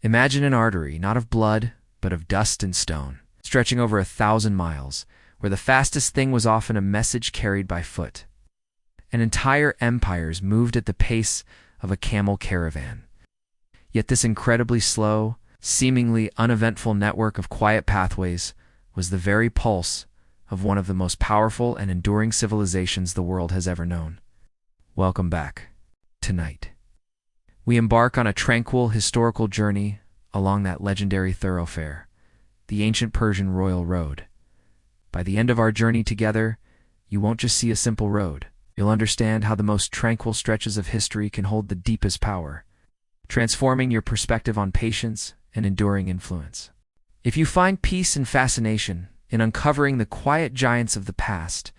Imagine an artery, not of blood, but of dust and stone, stretching over 1,000 miles, where the fastest thing was often a message carried by foot. And entire empires moved at the pace of a camel caravan. Yet this incredibly slow, seemingly uneventful network of quiet pathways was the very pulse of one of the most powerful and enduring civilizations the world has ever known. Welcome back. Tonight, we embark on a tranquil historical journey along that legendary thoroughfare, the ancient Persian Royal Road. By the end of our journey together, you won't just see a simple road. You'll understand how the most tranquil stretches of history can hold the deepest power, transforming your perspective on patience and enduring influence. If you find peace and fascination in uncovering the quiet giants of the past,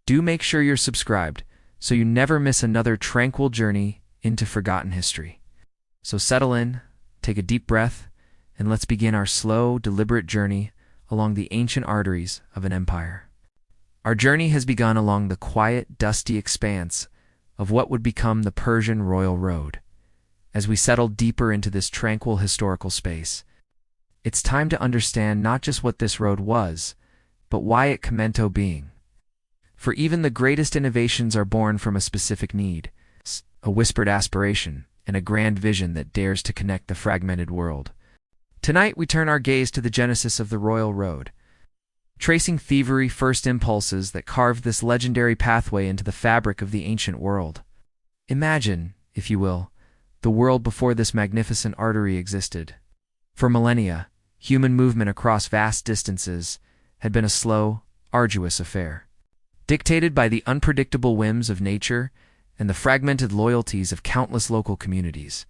do make sure you're subscribed so you never miss another tranquil journey into forgotten history. So settle in, take a deep breath, and let's begin our slow, deliberate journey along the ancient arteries of an empire. Our journey has begun along the quiet, dusty expanse of what would become the Persian Royal Road. As we settle deeper into this tranquil historical space, it's time to understand not just what this road was, but why it came into being. For even the greatest innovations are born from a specific need, a whispered aspiration, and a grand vision that dares to connect the fragmented world. Tonight we turn our gaze to the genesis of the Royal Road, tracing thievery first impulses that carved this legendary pathway into the fabric of the ancient world. Imagine, if you will, the world before this magnificent artery existed. For millennia, human movement across vast distances had been a slow, arduous affair, dictated by the unpredictable whims of nature and the fragmented loyalties of countless local communities.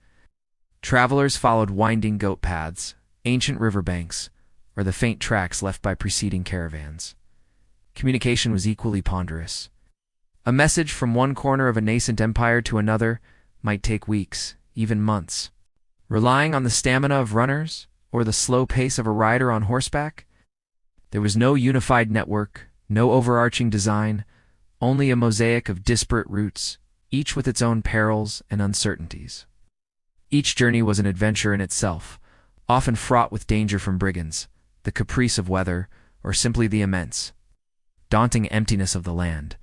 Travelers followed winding goat paths, ancient riverbanks, or the faint tracks left by preceding caravans. Communication was equally ponderous. A message from one corner of a nascent empire to another might take weeks, even months. Relying on the stamina of runners or the slow pace of a rider on horseback, there was no unified network, no overarching design, only a mosaic of disparate routes, each with its own perils and uncertainties. Each journey was an adventure in itself, often fraught with danger from brigands, the caprice of weather, or simply the immense, daunting emptiness of the land.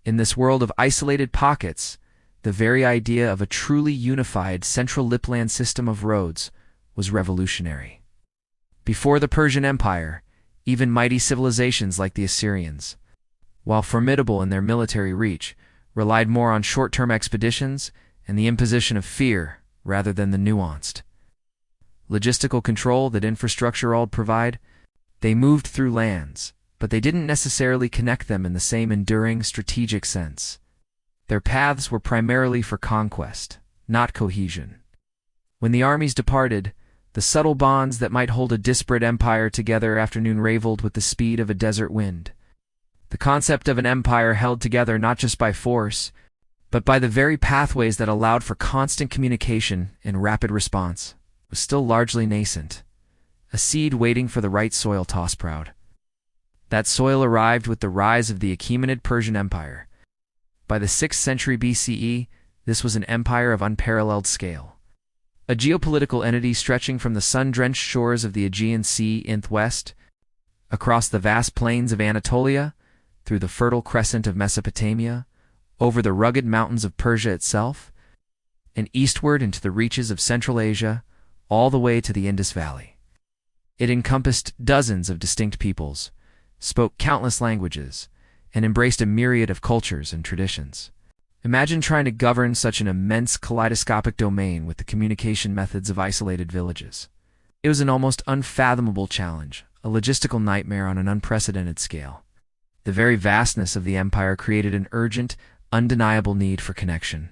In this world of isolated pockets, the very idea of a truly unified central Lipland system of roads was revolutionary. Before the Persian Empire, even mighty civilizations like the Assyrians, while formidable in their military reach, relied more on short-term expeditions and the imposition of fear rather than the nuanced logistical control that infrastructure would provide. They moved through lands, but they didn't necessarily connect them in the same enduring strategic sense. Their paths were primarily for conquest, not cohesion. When the armies departed, the subtle bonds that might hold a disparate empire together unraveled with the speed of a desert wind. The concept of an empire held together not just by force, but by the very pathways that allowed for constant communication and rapid response, was still largely nascent, a seed waiting for the right soil to sprout. That soil arrived with the rise of the Achaemenid Persian Empire. By the 6th century BCE, this was an empire of unparalleled scale, a geopolitical entity stretching from the sun-drenched shores of the Aegean Sea in the west, across the vast plains of Anatolia, through the fertile crescent of Mesopotamia, over the rugged mountains of Persia itself, and eastward into the reaches of Central Asia, all the way to the Indus Valley. It encompassed dozens of distinct peoples, spoke countless languages, and embraced a myriad of cultures and traditions. Imagine trying to govern such an immense kaleidoscopic domain with the communication methods of isolated villages. It was an almost unfathomable challenge, a logistical nightmare on an unprecedented scale. The very vastness of the empire created an urgent, undeniable need for connection.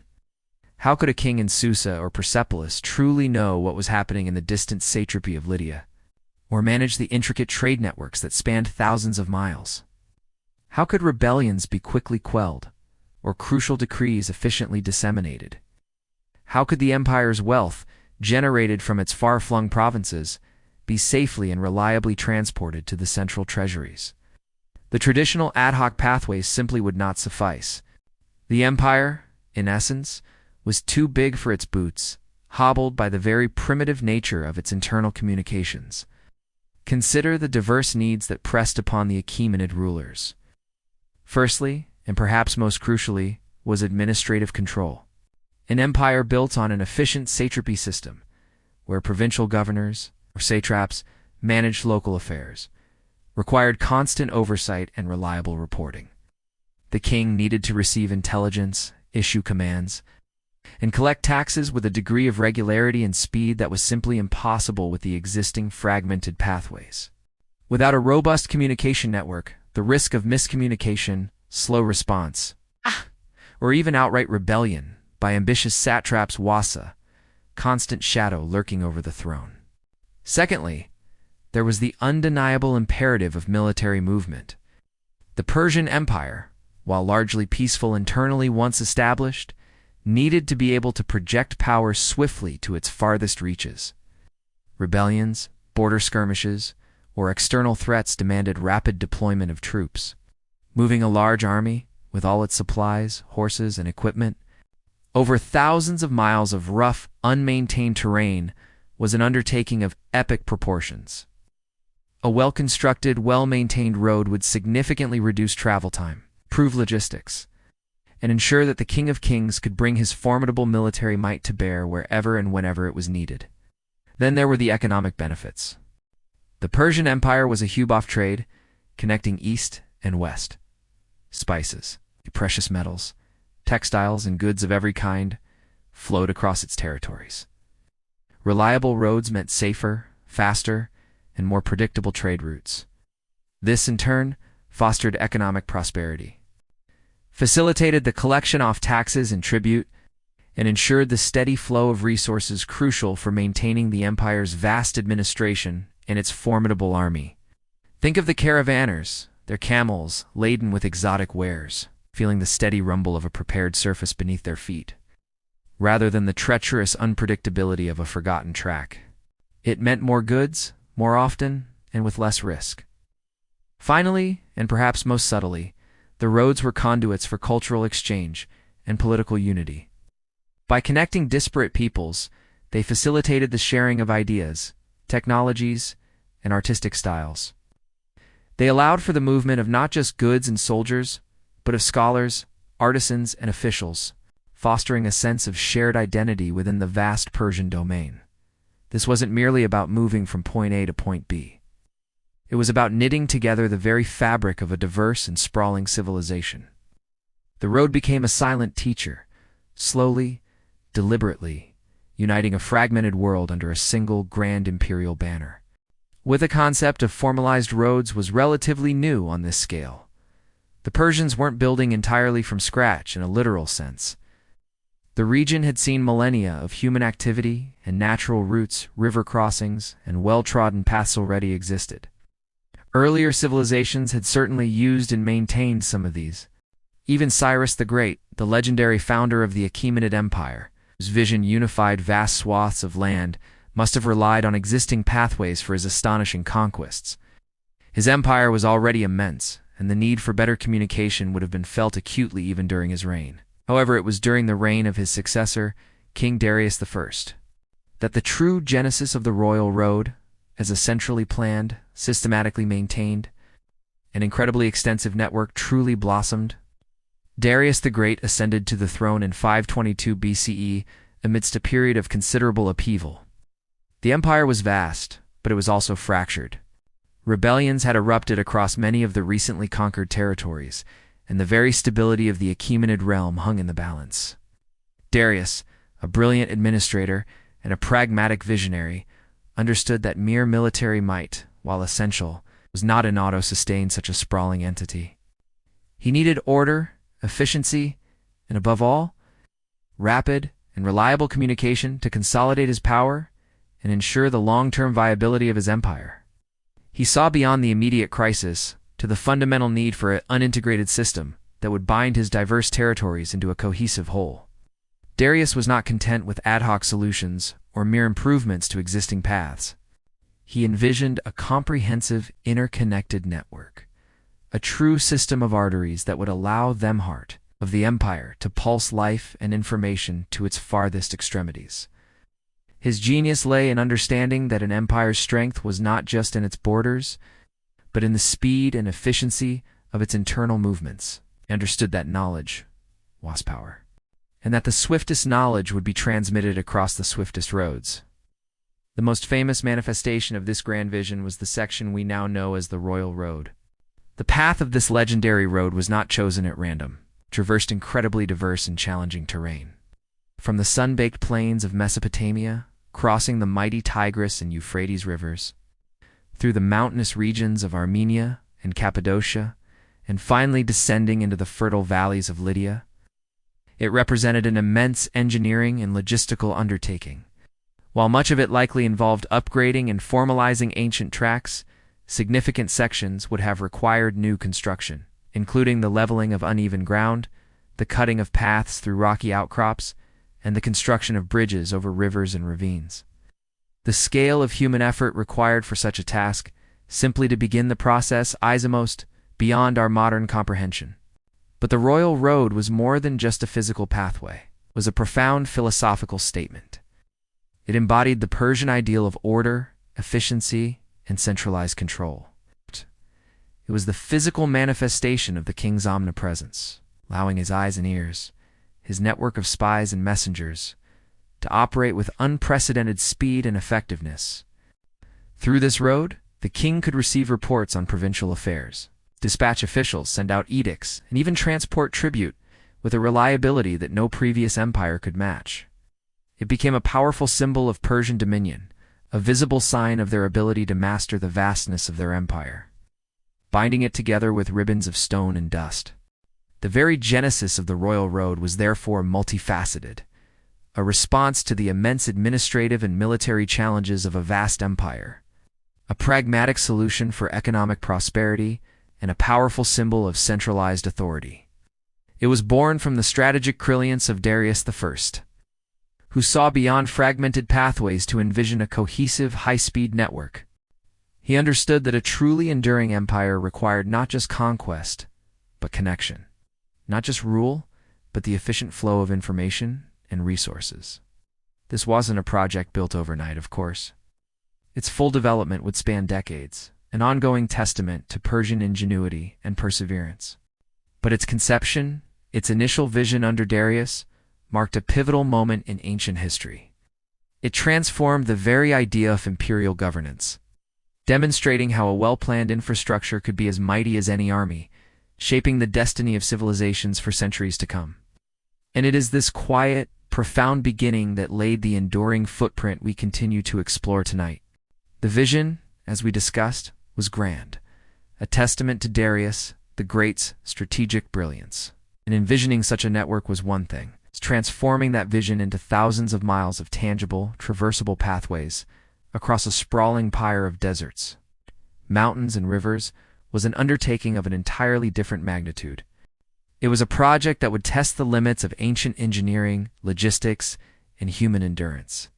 How could a king in Susa or Persepolis truly know what was happening in the distant satrapy of Lydia, or manage the intricate trade networks that spanned thousands of miles? How could rebellions be quickly quelled, or crucial decrees efficiently disseminated? How could the empire's wealth, generated from its far-flung provinces, be safely and reliably transported to the central treasuries? The traditional ad hoc pathways simply would not suffice. The empire, in essence, was too big for its boots, hobbled by the very primitive nature of its internal communications. Consider the diverse needs that pressed upon the Achaemenid rulers. Firstly, and perhaps most crucially, was administrative control. An empire built on an efficient satrapy system, where provincial governors, or satraps, managed local affairs, required constant oversight and reliable reporting. The king needed to receive intelligence, issue commands, and collect taxes with a degree of regularity and speed that was simply impossible with the existing fragmented pathways. Without a robust communication network, the risk of miscommunication, slow response, or even outright rebellion by ambitious satraps was a constant shadow lurking over the throne. Secondly, there was the undeniable imperative of military movement. The Persian Empire, while largely peaceful internally once established, needed to be able to project power swiftly to its farthest reaches. Rebellions, border skirmishes, or external threats demanded rapid deployment of troops. Moving a large army, with all its supplies, horses, and equipment, over thousands of miles of rough, unmaintained terrain was an undertaking of epic proportions. A well-constructed, well-maintained road would significantly reduce travel time, improve logistics, and ensure that the King of Kings could bring his formidable military might to bear wherever and whenever it was needed. Then there were the economic benefits. The Persian Empire was a hub of trade, connecting east and west. Spices, precious metals, textiles, and goods of every kind flowed across its territories. Reliable roads meant safer, faster, and more predictable trade routes. This, in turn, fostered economic prosperity, facilitated the collection of taxes and tribute, and ensured the steady flow of resources crucial for maintaining the empire's vast administration and its formidable army. Think of the caravanners, their camels laden with exotic wares, feeling the steady rumble of a prepared surface beneath their feet, rather than the treacherous unpredictability of a forgotten track. It meant more goods, more often, and with less risk. Finally, and perhaps most subtly, the roads were conduits for cultural exchange and political unity. By connecting disparate peoples, they facilitated the sharing of ideas, technologies, and artistic styles. They allowed for the movement of not just goods and soldiers, but of scholars, artisans, and officials, fostering a sense of shared identity within the vast Persian domain. This wasn't merely about moving from point A to point B. It was about knitting together the very fabric of a diverse and sprawling civilization. The road became a silent teacher, slowly, deliberately, uniting a fragmented world under a single grand imperial banner. With the concept of formalized roads was relatively new on this scale. The Persians weren't building entirely from scratch in a literal sense. The region had seen millennia of human activity, and natural routes, river crossings, and well-trodden paths already existed. Earlier civilizations had certainly used and maintained some of these. Even Cyrus the Great, the legendary founder of the Achaemenid Empire, whose vision unified vast swaths of land, must have relied on existing pathways for his astonishing conquests. His empire was already immense, and the need for better communication would have been felt acutely even during his reign. However, it was during the reign of his successor, King Darius I, that the true genesis of the Royal Road, as a centrally planned, systematically maintained, and incredibly extensive network, truly blossomed. Darius the Great ascended to the throne in 522 BCE amidst a period of considerable upheaval. The empire was vast, but it was also fractured. Rebellions had erupted across many of the recently conquered territories, and the very stability of the Achaemenid realm hung in the balance. Darius, a brilliant administrator and a pragmatic visionary, understood that mere military might, while essential, was not enough to sustain such a sprawling entity. He needed order, efficiency, and above all, rapid and reliable communication to consolidate his power and ensure the long-term viability of his empire. He saw beyond the immediate crisis to the fundamental need for an unintegrated system that would bind his diverse territories into a cohesive whole. Darius was not content with ad hoc solutions or mere improvements to existing paths. He envisioned a comprehensive, interconnected network, a true system of arteries that would allow the heart of the empire to pulse life and information to its farthest extremities. His genius lay in understanding that an empire's strength was not just in its borders, but in the speed and efficiency of its internal movements. He understood that knowledge was power, and that the swiftest knowledge would be transmitted across the swiftest roads. The most famous manifestation of this grand vision was the section we now know as the Royal Road. The path of this legendary road was not chosen at random, traversed incredibly diverse and challenging terrain. From the sun-baked plains of Mesopotamia, crossing the mighty Tigris and Euphrates rivers, through the mountainous regions of Armenia and Cappadocia, and finally descending into the fertile valleys of Lydia, it represented an immense engineering and logistical undertaking. While much of it likely involved upgrading and formalizing ancient tracks, significant sections would have required new construction, including the leveling of uneven ground, the cutting of paths through rocky outcrops, and the construction of bridges over rivers and ravines. The scale of human effort required for such a task, simply to begin the process, is almost beyond our modern comprehension. But the Royal Road was more than just a physical pathway. It was a profound philosophical statement. It embodied the Persian ideal of order, efficiency, and centralized control. It was the physical manifestation of the king's omnipresence, allowing his eyes and ears, his network of spies and messengers, to operate with unprecedented speed and effectiveness. Through this road, the king could receive reports on provincial affairs, dispatch officials, send out edicts, and even transport tribute with a reliability that no previous empire could match. It became a powerful symbol of Persian dominion, a visible sign of their ability to master the vastness of their empire, binding it together with ribbons of stone and dust. The very genesis of the Royal Road was therefore multifaceted, a response to the immense administrative and military challenges of a vast empire, a pragmatic solution for economic prosperity, and a powerful symbol of centralized authority. It was born from the strategic brilliance of Darius I, who saw beyond fragmented pathways to envision a cohesive, high-speed network. He understood that a truly enduring empire required not just conquest, but connection. Not just rule, but the efficient flow of information and resources. This wasn't a project built overnight, of course. Its full development would span decades, an ongoing testament to Persian ingenuity and perseverance. But its conception, its initial vision under Darius, marked a pivotal moment in ancient history. It transformed the very idea of imperial governance, demonstrating how a well-planned infrastructure could be as mighty as any army, shaping the destiny of civilizations for centuries to come. And it is this quiet, profound beginning that laid the enduring footprint we continue to explore tonight. The vision, as we discussed, was grand, a testament to Darius the Great's strategic brilliance. And envisioning such a network was one thing. It's transforming that vision into thousands of miles of tangible, traversable pathways across a sprawling pyre of deserts, mountains, and rivers was an undertaking of an entirely different magnitude. It was a project that would test the limits of ancient engineering, logistics, and human endurance.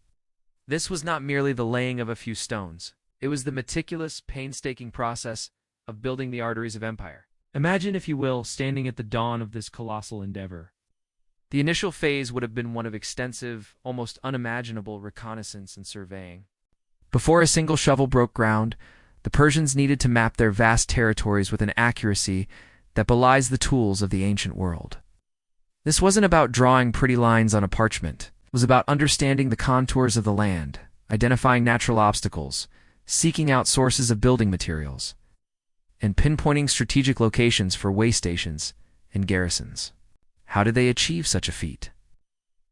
This was not merely the laying of a few stones. It was the meticulous, painstaking process of building the arteries of empire. Imagine, if you will, standing at the dawn of this colossal endeavor. The initial phase would have been one of extensive, almost unimaginable reconnaissance and surveying. Before a single shovel broke ground, the Persians needed to map their vast territories with an accuracy that belies the tools of the ancient world. This wasn't about drawing pretty lines on a parchment. It was about understanding the contours of the land, identifying natural obstacles, seeking out sources of building materials, and pinpointing strategic locations for way stations and garrisons. How did they achieve such a feat?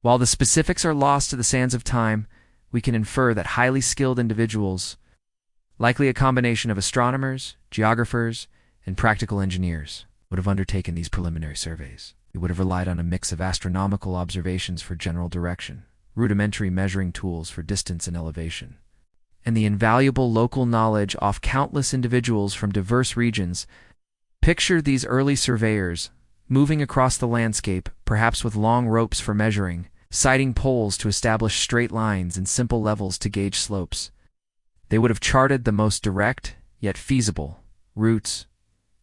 While the specifics are lost to the sands of time, we can infer that highly skilled individuals, likely a combination of astronomers, geographers, and practical engineers, would have undertaken these preliminary surveys. They would have relied on a mix of astronomical observations for general direction, rudimentary measuring tools for distance and elevation, and the invaluable local knowledge of countless individuals from diverse regions. Picture these early surveyors moving across the landscape, perhaps with long ropes for measuring, sighting poles to establish straight lines and simple levels to gauge slopes. They would have charted the most direct, yet feasible, routes,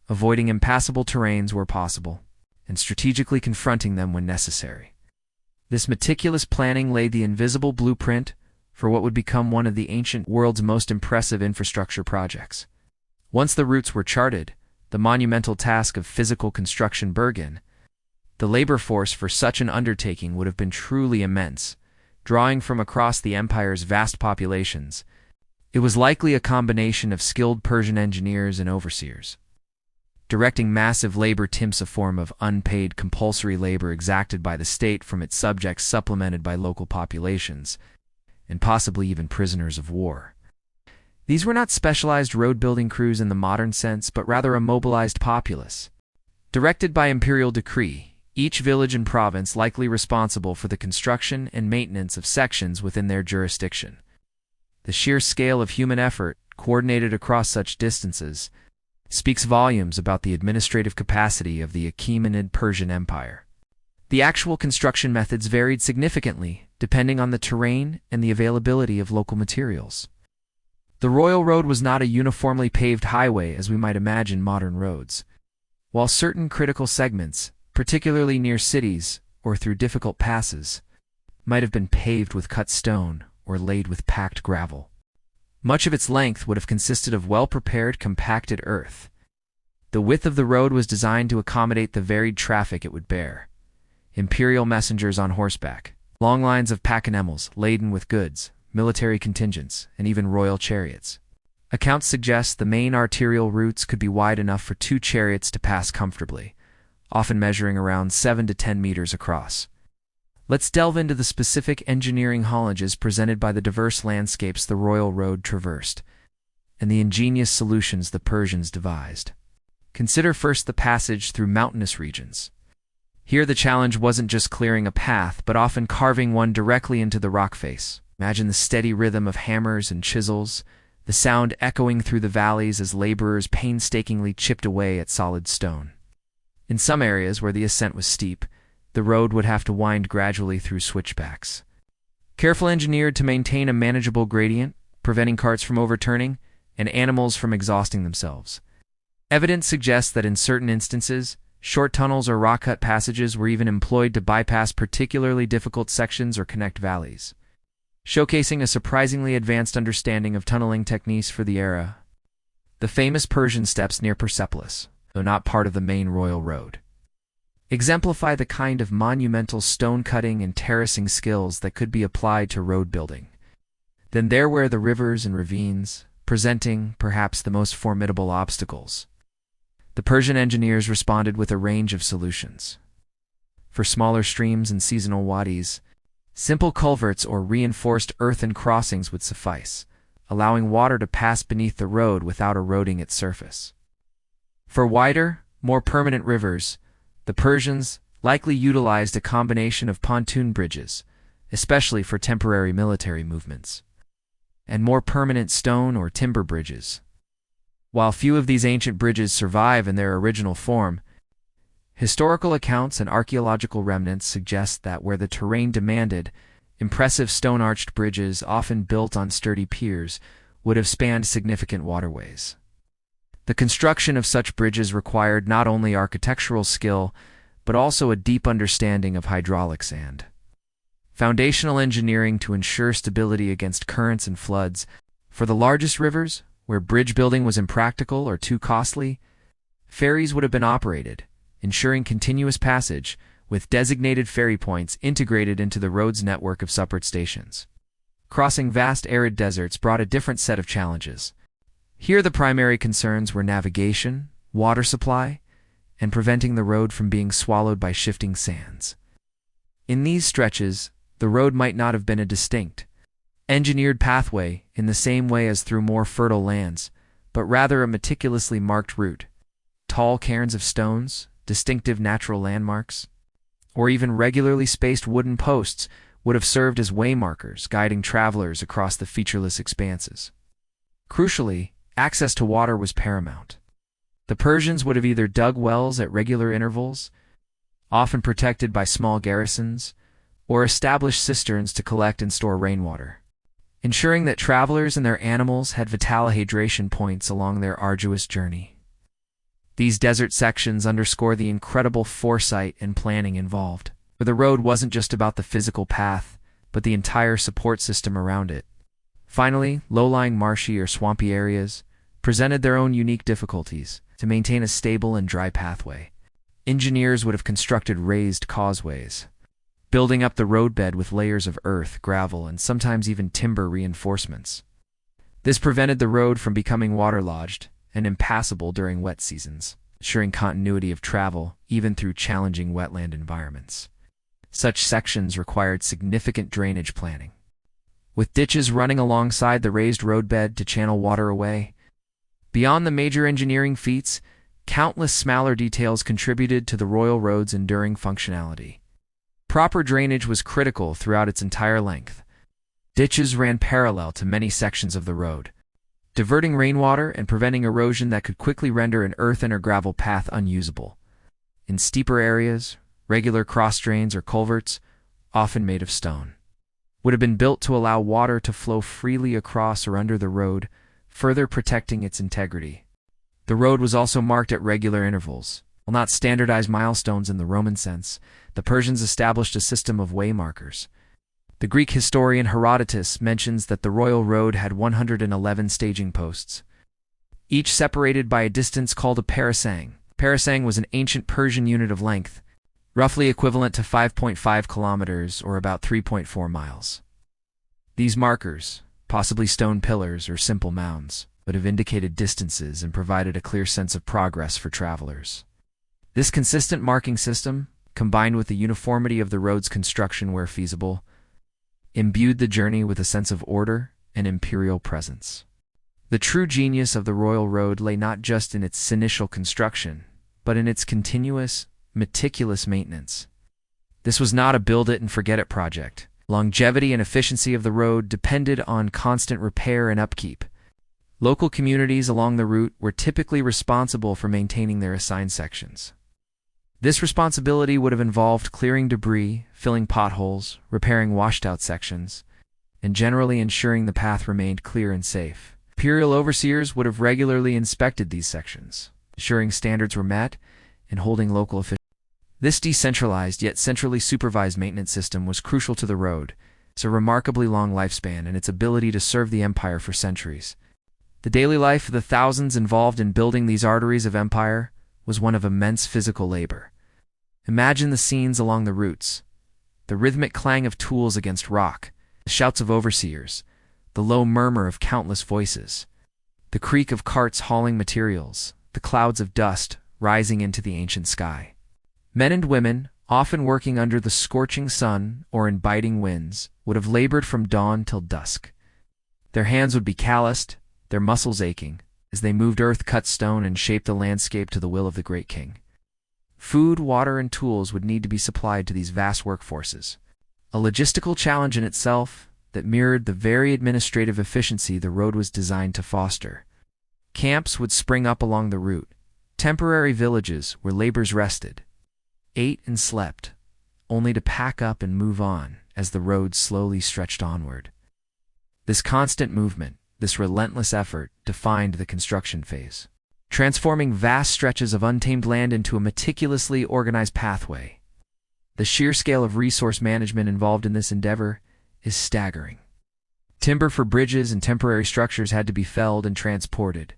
avoiding impassable terrains where possible, and strategically confronting them when necessary. This meticulous planning laid the invisible blueprint for what would become one of the ancient world's most impressive infrastructure projects. Once the routes were charted, the monumental task of physical construction began. The labor force for such an undertaking would have been truly immense, drawing from across the empire's vast populations. It was likely a combination of skilled Persian engineers and overseers, directing massive labor teams, a form of unpaid compulsory labor exacted by the state from its subjects, supplemented by local populations, and possibly even prisoners of war. These were not specialized road-building crews in the modern sense, but rather a mobilized populace, directed by imperial decree, each village and province likely responsible for the construction and maintenance of sections within their jurisdiction. The sheer scale of human effort, coordinated across such distances, speaks volumes about the administrative capacity of the Achaemenid Persian Empire. The actual construction methods varied significantly, depending on the terrain and the availability of local materials. The Royal Road was not a uniformly paved highway as we might imagine modern roads. While certain critical segments, particularly near cities or through difficult passes, might have been paved with cut stone or laid with packed gravel, much of its length would have consisted of well-prepared, compacted earth. The width of the road was designed to accommodate the varied traffic it would bear. Imperial messengers on horseback, long lines of pack animals laden with goods, military contingents, and even royal chariots. Accounts suggest the main arterial routes could be wide enough for 2 chariots to pass comfortably, often measuring around 7 to 10 meters across. Let's delve into the specific engineering challenges presented by the diverse landscapes the Royal Road traversed, and the ingenious solutions the Persians devised. Consider first the passage through mountainous regions. Here the challenge wasn't just clearing a path, but often carving one directly into the rock face. Imagine the steady rhythm of hammers and chisels, the sound echoing through the valleys as laborers painstakingly chipped away at solid stone. In some areas where the ascent was steep, the road would have to wind gradually through switchbacks, carefully engineered to maintain a manageable gradient, preventing carts from overturning and animals from exhausting themselves. Evidence suggests that in certain instances, short tunnels or rock-cut passages were even employed to bypass particularly difficult sections or connect valleys, showcasing a surprisingly advanced understanding of tunneling techniques for the era. The famous Persian steps near Persepolis, though not part of the main Royal Road, exemplify the kind of monumental stone-cutting and terracing skills that could be applied to road building. Then there were the rivers and ravines, presenting perhaps the most formidable obstacles. The Persian engineers responded with a range of solutions. For smaller streams and seasonal wadis, simple culverts or reinforced earthen crossings would suffice, allowing water to pass beneath the road without eroding its surface. For wider, more permanent rivers, the Persians likely utilized a combination of pontoon bridges, especially for temporary military movements, and more permanent stone or timber bridges. While few of these ancient bridges survive in their original form, historical accounts and archaeological remnants suggest that where the terrain demanded, impressive stone-arched bridges, often built on sturdy piers, would have spanned significant waterways. The construction of such bridges required not only architectural skill, but also a deep understanding of hydraulics and foundational engineering to ensure stability against currents and floods. For the largest rivers, where bridge building was impractical or too costly, ferries would have been operated, ensuring continuous passage, with designated ferry points integrated into the road's network of separate stations. Crossing vast arid deserts brought a different set of challenges. Here the primary concerns were navigation, water supply, and preventing the road from being swallowed by shifting sands. In these stretches, the road might not have been a distinct, engineered pathway in the same way as through more fertile lands, but rather a meticulously marked route. Tall cairns of stones, distinctive natural landmarks, or even regularly spaced wooden posts would have served as waymarkers, guiding travelers across the featureless expanses. Crucially, access to water was paramount. The Persians would have either dug wells at regular intervals, often protected by small garrisons, or established cisterns to collect and store rainwater, ensuring that travelers and their animals had vital hydration points along their arduous journey. These desert sections underscore the incredible foresight and planning involved, for the road wasn't just about the physical path, but the entire support system around it. Finally, low-lying marshy or swampy areas presented their own unique difficulties. To maintain a stable and dry pathway, engineers would have constructed raised causeways, building up the roadbed with layers of earth, gravel, and sometimes even timber reinforcements. This prevented the road from becoming waterlogged and impassable during wet seasons, ensuring continuity of travel even through challenging wetland environments. Such sections required significant drainage planning, with ditches running alongside the raised roadbed to channel water away. Beyond the major engineering feats, countless smaller details contributed to the Royal Road's enduring functionality. Proper drainage was critical throughout its entire length. Ditches ran parallel to many sections of the road, diverting rainwater and preventing erosion that could quickly render an earthen or gravel path unusable. In steeper areas, regular cross drains or culverts, often made of stone, would have been built to allow water to flow freely across or under the road, further protecting its integrity. The road was also marked at regular intervals. While not standardized milestones in the Roman sense, the Persians established a system of way markers. The Greek historian Herodotus mentions that the Royal Road had 111 staging posts, each separated by a distance called a parasang. Parasang was an ancient Persian unit of length, roughly equivalent to 5.5 kilometers or about 3.4 miles. These markers, possibly stone pillars or simple mounds, would have indicated distances and provided a clear sense of progress for travelers. This consistent marking system, combined with the uniformity of the road's construction where feasible, imbued the journey with a sense of order and imperial presence. The true genius of the Royal Road lay not just in its initial construction, but in its continuous, meticulous maintenance. This was not a build-it-and-forget-it project. Longevity and efficiency of the road depended on constant repair and upkeep. Local communities along the route were typically responsible for maintaining their assigned sections. This responsibility would have involved clearing debris, filling potholes, repairing washed-out sections, and generally ensuring the path remained clear and safe. Imperial overseers would have regularly inspected these sections, ensuring standards were met and holding local officials. This decentralized yet centrally supervised maintenance system was crucial to the road. It's a remarkably long lifespan and its ability to serve the empire for centuries. The daily life of the thousands involved in building these arteries of empire was one of immense physical labor. Imagine the scenes along the routes: the rhythmic clang of tools against rock, the shouts of overseers, the low murmur of countless voices, the creak of carts hauling materials, the clouds of dust rising into the ancient sky. Men and women, often working under the scorching sun or in biting winds, would have labored from dawn till dusk. Their hands would be calloused, their muscles aching, as they moved earth-cut stone and shaped the landscape to the will of the great king. Food, water, and tools would need to be supplied to these vast workforces, a logistical challenge in itself that mirrored the very administrative efficiency the road was designed to foster. Camps would spring up along the route, temporary villages where laborers rested, ate and slept, only to pack up and move on as the road slowly stretched onward. This constant movement, this relentless effort, defined the construction phase, transforming vast stretches of untamed land into a meticulously organized pathway. The sheer scale of resource management involved in this endeavor is staggering. Timber for bridges and temporary structures had to be felled and transported.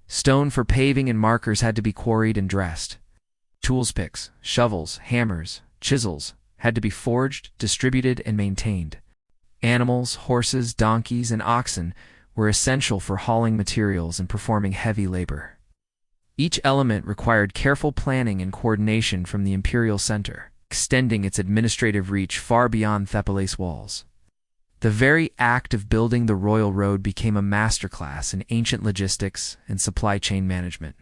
Stone for paving and markers had to be quarried and dressed. Tools picks, shovels, hammers, chisels had to be forged, distributed, and maintained. Animals, horses, donkeys, and oxen were essential for hauling materials and performing heavy labor. Each element required careful planning and coordination from the imperial center, extending its administrative reach far beyond Thepales walls. The very act of building the Royal Road became a masterclass in ancient logistics and supply chain management,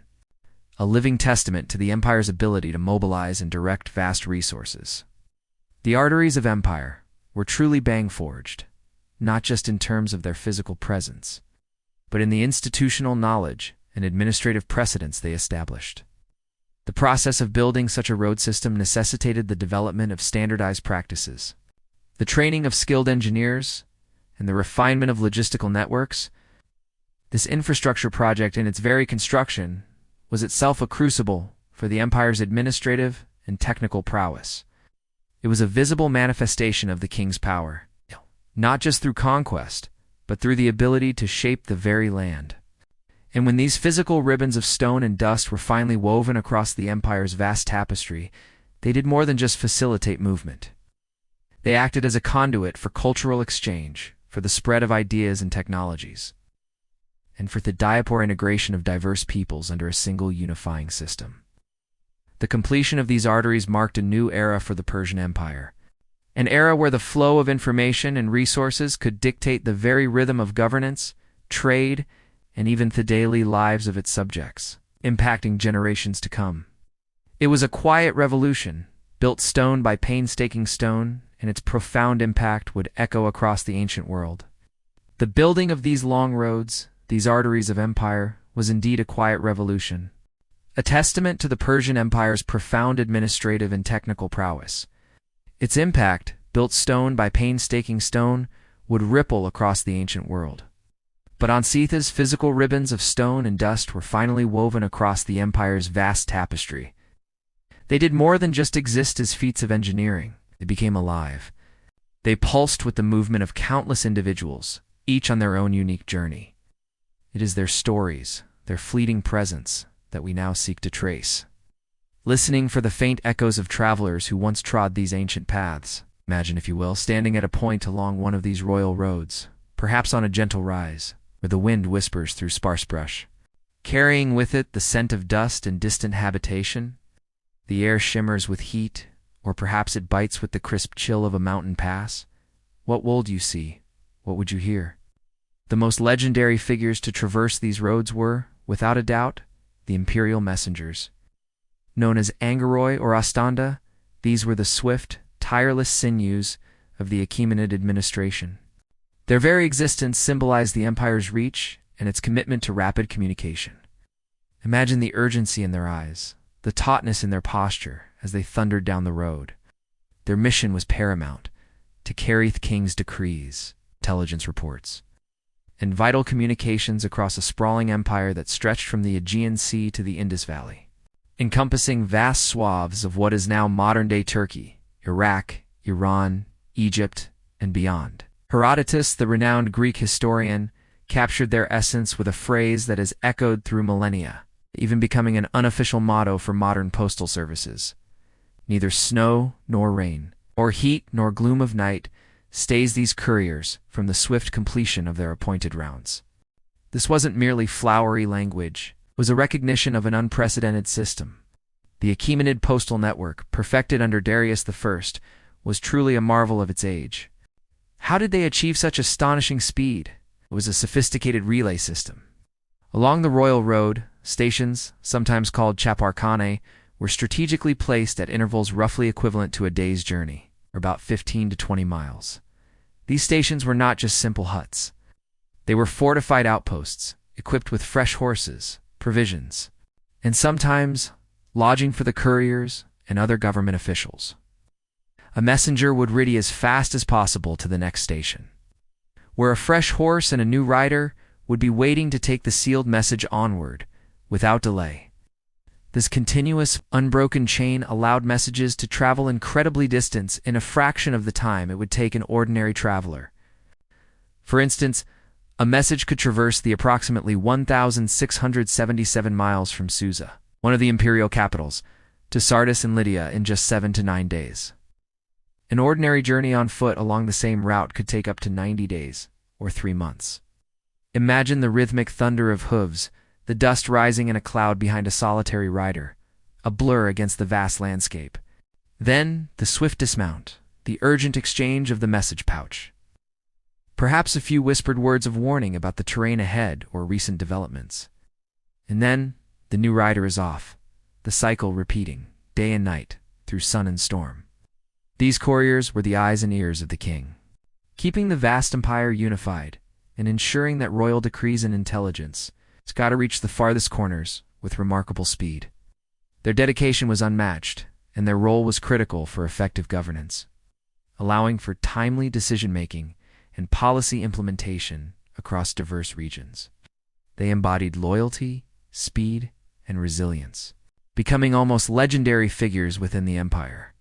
a living testament to the empire's ability to mobilize and direct vast resources. The arteries of empire were truly bang-forged, not just in terms of their physical presence, but in the institutional knowledge and administrative precedents they established. The process of building such a road system necessitated the development of standardized practices, the training of skilled engineers, and the refinement of logistical networks. This infrastructure project in its very construction was itself a crucible for the empire's administrative and technical prowess. It was a visible manifestation of the king's power, not just through conquest, but through the ability to shape the very land. And when these physical ribbons of stone and dust were finally woven across the empire's vast tapestry, they did more than just facilitate movement. They acted as a conduit for cultural exchange, for the spread of ideas and technologies, and for the diaspora integration of diverse peoples under a single unifying system. The completion of these arteries marked a new era for the Persian Empire, an era where the flow of information and resources could dictate the very rhythm of governance, trade, and even the daily lives of its subjects, impacting generations to come. It was a quiet revolution, built stone by painstaking stone, and its profound impact would echo across the ancient world. The building of these long roads, these arteries of empire, was indeed a quiet revolution, a testament to the Persian Empire's profound administrative and technical prowess. Its impact, built stone by painstaking stone, would ripple across the ancient world. But Ansitha's physical ribbons of stone and dust were finally woven across the empire's vast tapestry. They did more than just exist as feats of engineering. They became alive. They pulsed with the movement of countless individuals, each on their own unique journey. It is their stories, their fleeting presence, that we now seek to trace. Listening for the faint echoes of travelers who once trod these ancient paths. Imagine, if you will, standing at a point along one of these royal roads, perhaps on a gentle rise, where the wind whispers through sparse brush, carrying with it the scent of dust and distant habitation. The air shimmers with heat, or perhaps it bites with the crisp chill of a mountain pass. What would you see? What would you hear? The most legendary figures to traverse these roads were, without a doubt, the imperial messengers. Known as Angoroi or Astanda, these were the swift, tireless sinews of the Achaemenid administration. Their very existence symbolized the empire's reach and its commitment to rapid communication. Imagine the urgency in their eyes, the tautness in their posture as they thundered down the road. Their mission was paramount: to carry the king's decrees, intelligence reports, and vital communications across a sprawling empire that stretched from the Aegean Sea to the Indus Valley, encompassing vast swaths of what is now modern-day Turkey, Iraq, Iran, Egypt, and beyond. Herodotus, the renowned Greek historian, captured their essence with a phrase that has echoed through millennia, even becoming an unofficial motto for modern postal services. Neither snow nor rain, or heat nor gloom of night, stays these couriers from the swift completion of their appointed rounds. This wasn't merely flowery language. It was a recognition of an unprecedented system. The Achaemenid postal network, perfected under Darius I, was truly a marvel of its age. How did they achieve such astonishing speed? It was a sophisticated relay system. Along the Royal Road, stations, sometimes called chaparkhane, were strategically placed at intervals roughly equivalent to a day's journey, or about 15 to 20 miles. These stations were not just simple huts. They were fortified outposts, equipped with fresh horses, provisions, and sometimes lodging for the couriers and other government officials. A messenger would riddy as fast as possible to the next station, where a fresh horse and a new rider would be waiting to take the sealed message onward, without delay. This continuous, unbroken chain allowed messages to travel incredibly distance in a fraction of the time it would take an ordinary traveler. For instance, a message could traverse the approximately 1,677 miles from Susa, one of the imperial capitals, to Sardis in Lydia in just 7 to 9 days. An ordinary journey on foot along the same route could take up to 90 days, or 3 months. Imagine the rhythmic thunder of hooves, the dust rising in a cloud behind a solitary rider, a blur against the vast landscape. Then, the swift dismount, the urgent exchange of the message pouch. Perhaps a few whispered words of warning about the terrain ahead or recent developments. And then, the new rider is off, the cycle repeating, day and night, through sun and storm. These couriers were the eyes and ears of the king, keeping the vast empire unified and ensuring that royal decrees and intelligence got to reach the farthest corners with remarkable speed. Their dedication was unmatched, and their role was critical for effective governance, allowing for timely decision-making and policy implementation across diverse regions. They embodied loyalty, speed, and resilience, becoming almost legendary figures within the empire.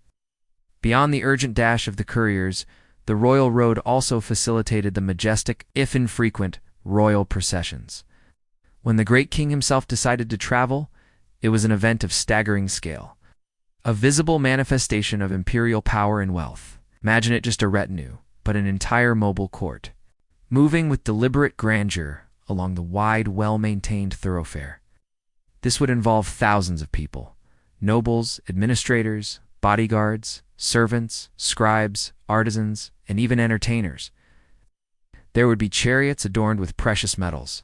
Beyond the urgent dash of the couriers, The royal road also facilitated the majestic, if infrequent, royal processions. When the great king himself decided to travel, it was an event of staggering scale, a visible manifestation of imperial power and wealth. Imagine it just a retinue, but an entire mobile court, moving with deliberate grandeur along the wide, well-maintained thoroughfare. This would involve thousands of people: nobles, administrators, bodyguards, servants, scribes, artisans, and even entertainers. There would be chariots adorned with precious metals,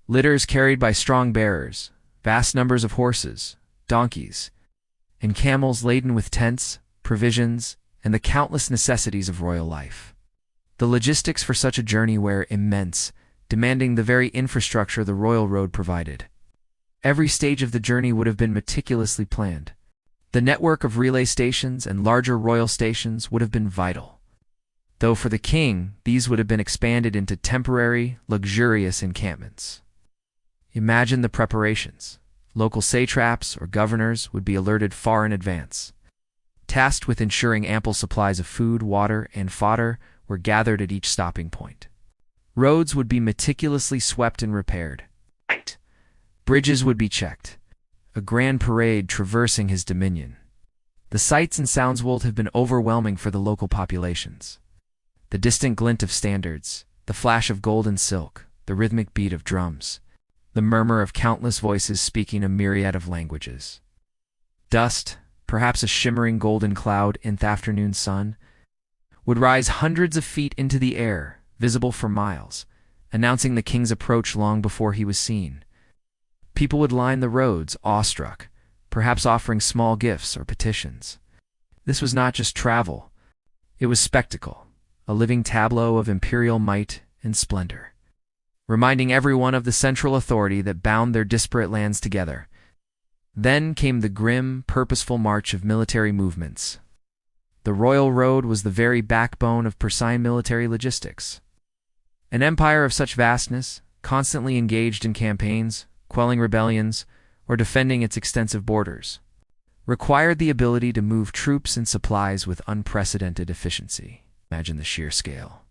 litters carried by strong bearers, vast numbers of horses, donkeys, and camels laden with tents, provisions, and the countless necessities of royal life. The logistics for such a journey were immense, demanding the very infrastructure the royal road provided. Every stage of the journey would have been meticulously planned. The network of relay stations and larger royal stations would have been vital, though for the king, these would have been expanded into temporary, luxurious encampments. Imagine the preparations. Local satraps or governors would be alerted far in advance, tasked with ensuring ample supplies of food, water, and fodder were gathered at each stopping point. Roads would be meticulously swept and repaired. Bridges would be checked, a grand parade traversing his dominion. The sights and sounds would have been overwhelming for the local populations. The distant glint of standards, the flash of gold and silk, the rhythmic beat of drums, the murmur of countless voices speaking a myriad of languages. Dust, perhaps a shimmering golden cloud in the afternoon sun, would rise hundreds of feet into the air, visible for miles, announcing the king's approach long before he was seen. People would line the roads, awestruck, perhaps offering small gifts or petitions. This was not just travel. It was spectacle, a living tableau of imperial might and splendor, reminding everyone of the central authority that bound their disparate lands together. Then came the grim, purposeful march of military movements. The royal road was the very backbone of Persian military logistics. An empire of such vastness, constantly engaged in campaigns, quelling rebellions, or defending its extensive borders, required the ability to move troops and supplies with unprecedented efficiency. Imagine the sheer scale.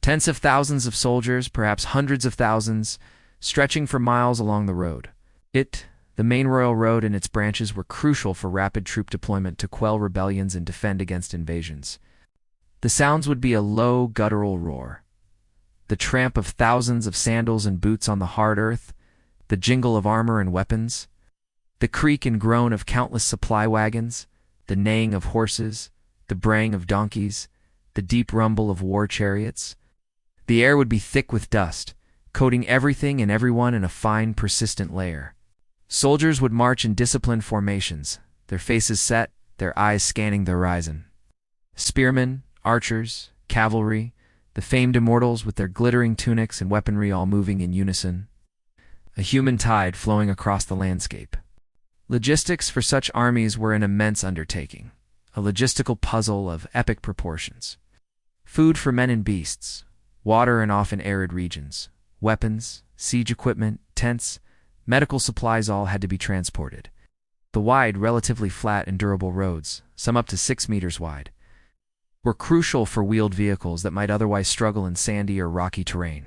Tens of thousands of soldiers, perhaps hundreds of thousands, stretching for miles along the road. The main royal road and its branches were crucial for rapid troop deployment to quell rebellions and defend against invasions. The sounds would be a low, guttural roar, the tramp of thousands of sandals and boots on the hard earth, the jingle of armor and weapons, the creak and groan of countless supply wagons, the neighing of horses, the braying of donkeys, the deep rumble of war chariots. The air would be thick with dust, coating everything and everyone in a fine, persistent layer. Soldiers would march in disciplined formations, their faces set, their eyes scanning the horizon. Spearmen, archers, cavalry, the famed immortals with their glittering tunics and weaponry all moving in unison. A human tide flowing across the landscape. Logistics for such armies were an immense undertaking, a logistical puzzle of epic proportions. Food for men and beasts, water in often arid regions, weapons, siege equipment, tents, medical supplies all had to be transported. The wide, relatively flat and durable roads, some up to 6 meters wide, were crucial for wheeled vehicles that might otherwise struggle in sandy or rocky terrain.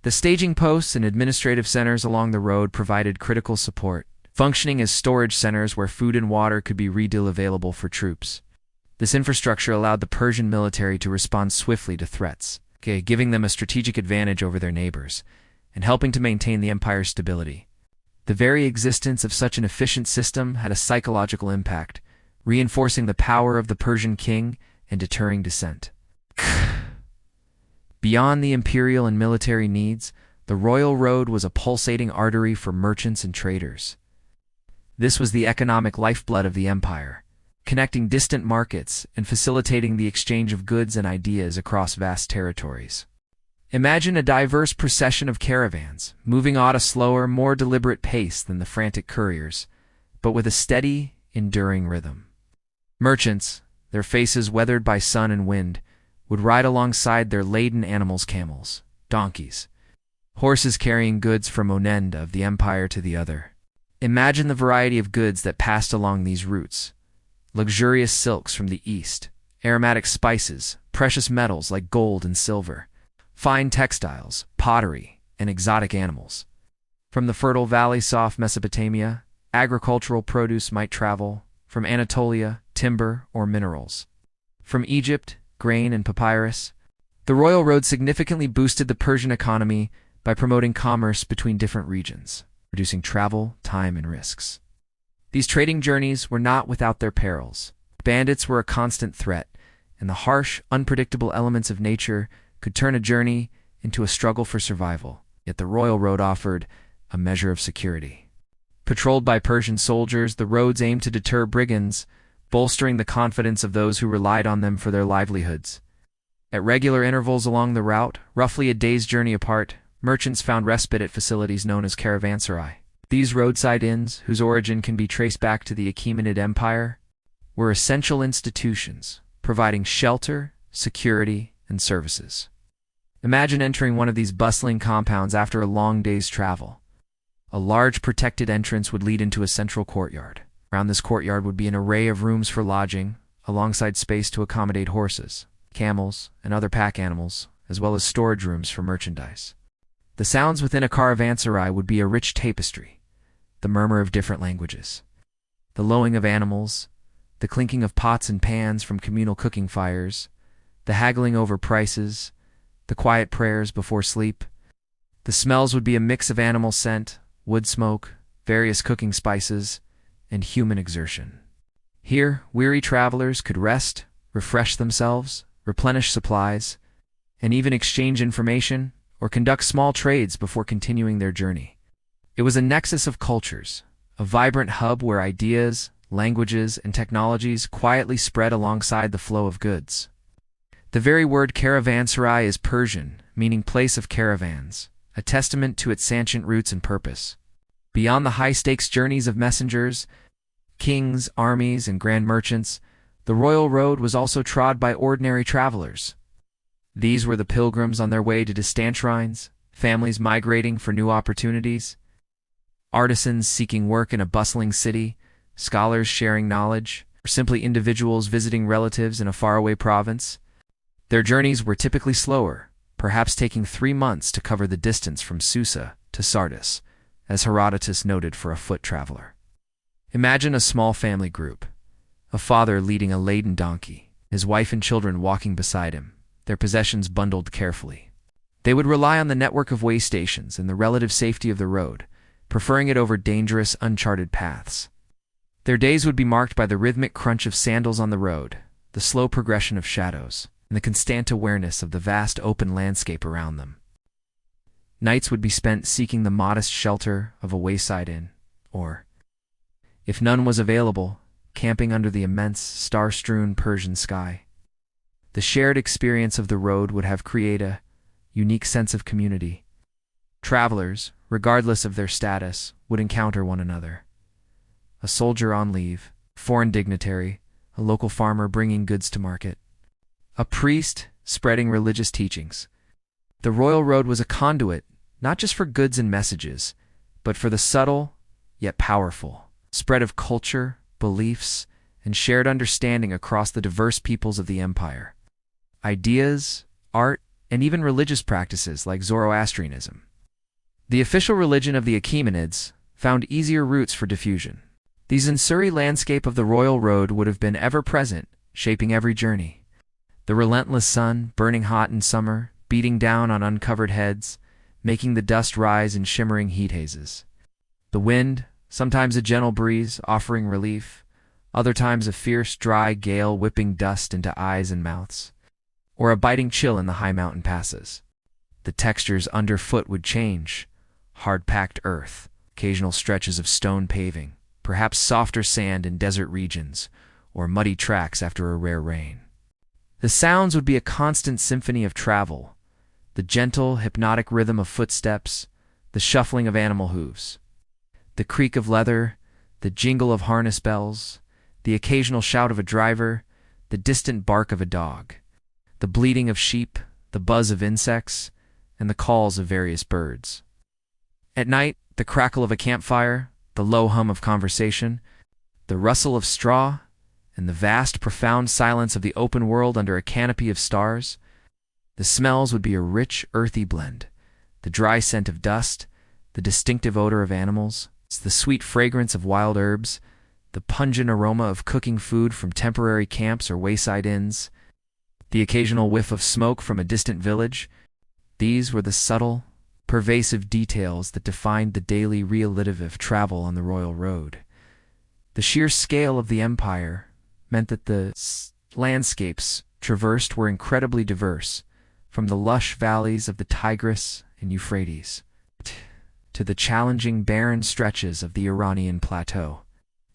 The staging posts and administrative centers along the road provided critical support, functioning as storage centers where food and water could be readily available for troops. This infrastructure allowed the Persian military to respond swiftly to threats, giving them a strategic advantage over their neighbors, and helping to maintain the empire's stability. The very existence of such an efficient system had a psychological impact, reinforcing the power of the Persian king and deterring dissent. Beyond the imperial and military needs, the royal road was a pulsating artery for merchants and traders. This was the economic lifeblood of the empire, connecting distant markets and facilitating the exchange of goods and ideas across vast territories. Imagine a diverse procession of caravans, moving at a slower, more deliberate pace than the frantic couriers, but with a steady, enduring rhythm. Merchants, their faces weathered by sun and wind, would ride alongside their laden animals, camels, donkeys, horses carrying goods from one end of the empire to the other. Imagine the variety of goods that passed along these routes: luxurious silks from the east, aromatic spices, precious metals like gold and silver, fine textiles, pottery, and exotic animals. From the fertile valleys off Mesopotamia, agricultural produce might travel. From Anatolia, timber or minerals. From Egypt, grain and papyrus. The Royal Road significantly boosted the Persian economy by promoting commerce between different regions, reducing travel, time, and risks. These trading journeys were not without their perils. Bandits were a constant threat, and the harsh, unpredictable elements of nature could turn a journey into a struggle for survival. Yet the Royal Road offered a measure of security. Patrolled by Persian soldiers, the roads aimed to deter brigands, bolstering the confidence of those who relied on them for their livelihoods. At regular intervals along the route, roughly a day's journey apart, merchants found respite at facilities known as caravanserai. These roadside inns, whose origin can be traced back to the Achaemenid Empire, were essential institutions, providing shelter, security, and services. Imagine entering one of these bustling compounds after a long day's travel. A large protected entrance would lead into a central courtyard. Around this courtyard would be an array of rooms for lodging, alongside space to accommodate horses, camels, and other pack animals, as well as storage rooms for merchandise. The sounds within a caravanserai would be a rich tapestry, the murmur of different languages, the lowing of animals, the clinking of pots and pans from communal cooking fires, the haggling over prices, the quiet prayers before sleep. The smells would be a mix of animal scent, wood smoke, various cooking spices, and human exertion. Here, weary travelers could rest, refresh themselves, replenish supplies, and even exchange information or conduct small trades before continuing their journey. It was a nexus of cultures, a vibrant hub where ideas, languages, and technologies quietly spread alongside the flow of goods. The very word caravanserai is Persian, meaning place of caravans, a testament to its sentient roots and purpose. Beyond the high-stakes journeys of messengers, kings, armies, and grand merchants, the Royal Road was also trod by ordinary travelers. These were the pilgrims on their way to distant shrines, families migrating for new opportunities, artisans seeking work in a bustling city, scholars sharing knowledge, or simply individuals visiting relatives in a faraway province. Their journeys were typically slower, perhaps taking 3 months to cover the distance from Susa to Sardis, as Herodotus noted for a foot traveler. Imagine a small family group, a father leading a laden donkey, his wife and children walking beside him, their possessions bundled carefully. They would rely on the network of way stations and the relative safety of the road, preferring it over dangerous, uncharted paths. Their days would be marked by the rhythmic crunch of sandals on the road, the slow progression of shadows, and the constant awareness of the vast open landscape around them. Nights would be spent seeking the modest shelter of a wayside inn, or, if none was available, camping under the immense, star-strewn Persian sky. The shared experience of the road would have created a unique sense of community. Travelers, regardless of their status, would encounter one another. A soldier on leave, a foreign dignitary, a local farmer bringing goods to market, a priest spreading religious teachings. The Royal Road was a conduit, not just for goods and messages, but for the subtle, yet powerful, spread of culture, beliefs, and shared understanding across the diverse peoples of the empire. Ideas, art, and even religious practices like Zoroastrianism. The official religion of the Achaemenids found easier routes for diffusion. The Zansuri landscape of the Royal Road would have been ever-present, shaping every journey. The relentless sun, burning hot in summer, beating down on uncovered heads, making the dust rise in shimmering heat hazes. The wind, sometimes a gentle breeze, offering relief, other times a fierce, dry gale whipping dust into eyes and mouths, or a biting chill in the high mountain passes. The textures underfoot would change, hard-packed earth, occasional stretches of stone paving, perhaps softer sand in desert regions, or muddy tracks after a rare rain. The sounds would be a constant symphony of travel, the gentle, hypnotic rhythm of footsteps, the shuffling of animal hooves, the creak of leather, the jingle of harness bells, the occasional shout of a driver, the distant bark of a dog, the bleating of sheep, the buzz of insects, and the calls of various birds. At night, the crackle of a campfire, the low hum of conversation, the rustle of straw, and the vast, profound silence of the open world under a canopy of stars. The smells would be a rich, earthy blend. The dry scent of dust, the distinctive odor of animals, the sweet fragrance of wild herbs, the pungent aroma of cooking food from temporary camps or wayside inns, the occasional whiff of smoke from a distant village. These were the subtle, pervasive details that defined the daily relative travel on the Royal Road. The sheer scale of the empire meant that the landscapes traversed were incredibly diverse, from the lush valleys of the Tigris and Euphrates to the challenging barren stretches of the Iranian plateau,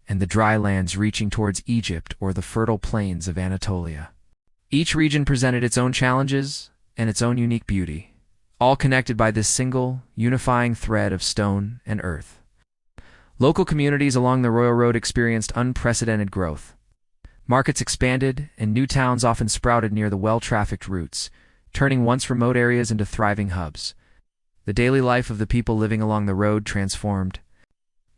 and the dry lands reaching towards Egypt or the fertile plains of Anatolia. Each region presented its own challenges and its own unique beauty, all connected by this single, unifying thread of stone and earth. Local communities along the Royal Road experienced unprecedented growth. Markets expanded, and new towns often sprouted near the well-trafficked routes, turning once remote areas into thriving hubs. The daily life of the people living along the road transformed,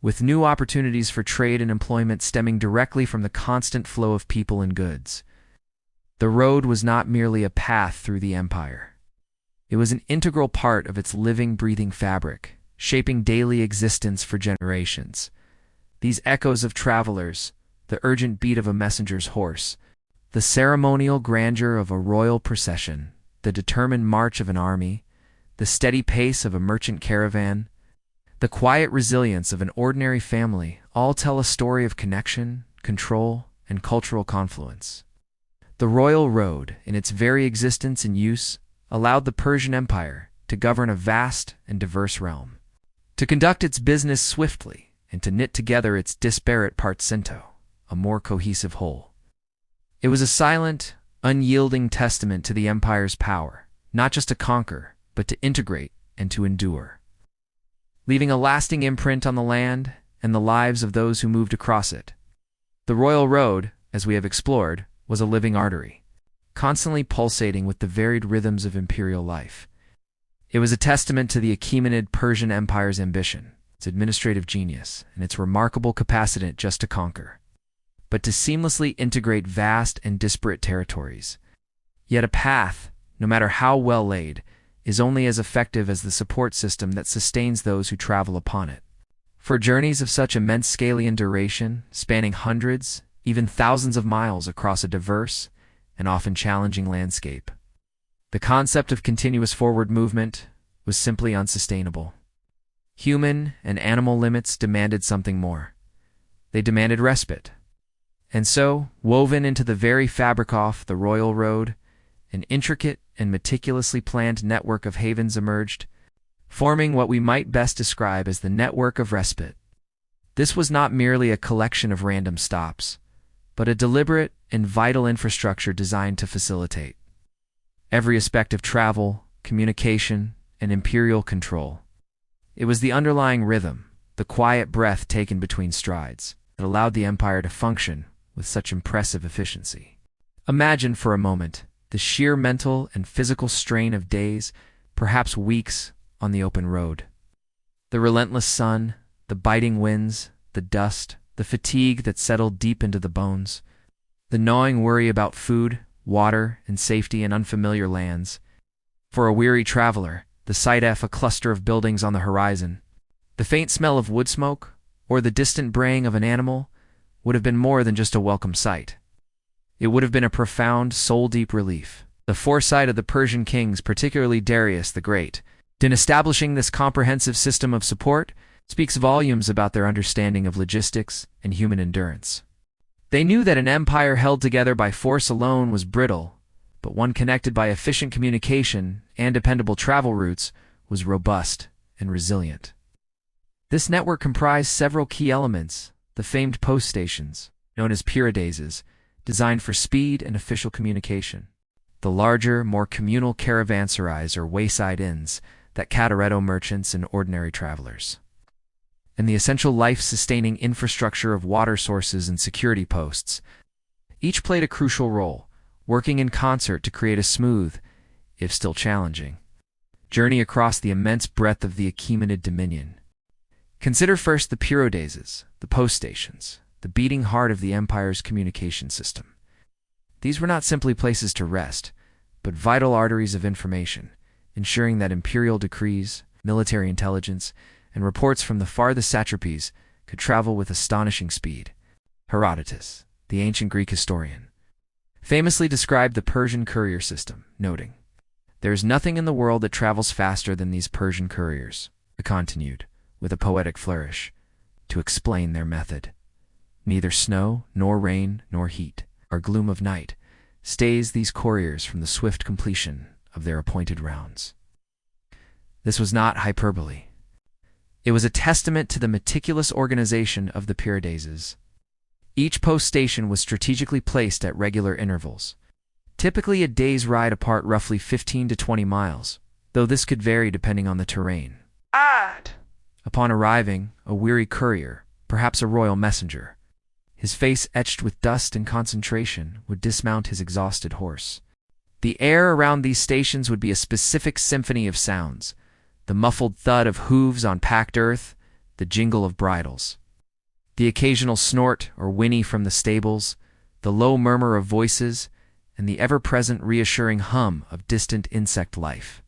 with new opportunities for trade and employment stemming directly from the constant flow of people and goods. The road was not merely a path through the empire. It was an integral part of its living, breathing fabric, shaping daily existence for generations. These echoes of travelers, the urgent beat of a messenger's horse, the ceremonial grandeur of a royal procession, the determined march of an army, the steady pace of a merchant caravan, the quiet resilience of an ordinary family, all tell a story of connection, control, and cultural confluence. The Royal Road, in its very existence and use, allowed the Persian Empire to govern a vast and diverse realm, to conduct its business swiftly, and to knit together its disparate parts into a more cohesive whole. It was a silent, unyielding testament to the empire's power, not just to conquer, but to integrate and to endure, leaving a lasting imprint on the land and the lives of those who moved across it. The Royal Road, as we have explored, was a living artery, constantly pulsating with the varied rhythms of imperial life. It was a testament to the Achaemenid Persian Empire's ambition, its administrative genius, and its remarkable capacity not just to conquer, but to seamlessly integrate vast and disparate territories. Yet a path, no matter how well laid, is only as effective as the support system that sustains those who travel upon it. For journeys of such immense scale and duration, spanning hundreds, even thousands of miles across a diverse and often challenging landscape, the concept of continuous forward movement was simply unsustainable. Human and animal limits demanded something more. They demanded respite. And so, woven into the very fabric of the Royal Road, an intricate and meticulously planned network of havens emerged, forming what we might best describe as the network of respite. This was not merely a collection of random stops, but a deliberate and vital infrastructure designed to facilitate every aspect of travel, communication, and imperial control. It was the underlying rhythm, the quiet breath taken between strides, that allowed the empire to function with such impressive efficiency. Imagine for a moment the sheer mental and physical strain of days, perhaps weeks, on the open road. The relentless sun, the biting winds, the dust, the fatigue that settled deep into the bones, the gnawing worry about food, water, and safety in unfamiliar lands. For a weary traveler, the sight of a cluster of buildings on the horizon, the faint smell of wood smoke, or the distant braying of an animal would have been more than just a welcome sight. It would have been a profound, soul-deep relief. The foresight of the Persian kings, particularly Darius the Great, in establishing this comprehensive system of support, speaks volumes about their understanding of logistics and human endurance. They knew that an empire held together by force alone was brittle, but one connected by efficient communication and dependable travel routes was robust and resilient. This network comprised several key elements: the famed post stations, known as piradases, designed for speed and official communication; the larger, more communal caravanserais or wayside inns that cateretto merchants and ordinary travelers; and the essential life-sustaining infrastructure of water sources and security posts. Each played a crucial role, working in concert to create a smooth, if still challenging, journey across the immense breadth of the Achaemenid dominion. Consider first the piradases, the post stations. the beating heart of the empire's communication system. These were not simply places to rest, but vital arteries of information, ensuring that imperial decrees, military intelligence, and reports from the farthest satrapies could travel with astonishing speed. Herodotus, the ancient Greek historian, famously described the Persian courier system, noting, "There is nothing in the world that travels faster than these Persian couriers," he continued, with a poetic flourish, to explain their method. "Neither snow, nor rain, nor heat, or gloom of night stays these couriers from the swift completion of their appointed rounds." This was not hyperbole. It was a testament to the meticulous organization of the Pyrrhidases. Each post station was strategically placed at regular intervals, typically a day's ride apart, roughly 15 to 20 miles, though this could vary depending on the terrain. Upon arriving, a weary courier, perhaps a royal messenger, his face etched with dust and concentration, would dismount his exhausted horse. The air around these stations would be a specific symphony of sounds: the muffled thud of hooves on packed earth, the jingle of bridles, the occasional snort or whinny from the stables, the low murmur of voices, and the ever-present reassuring hum of distant insect life.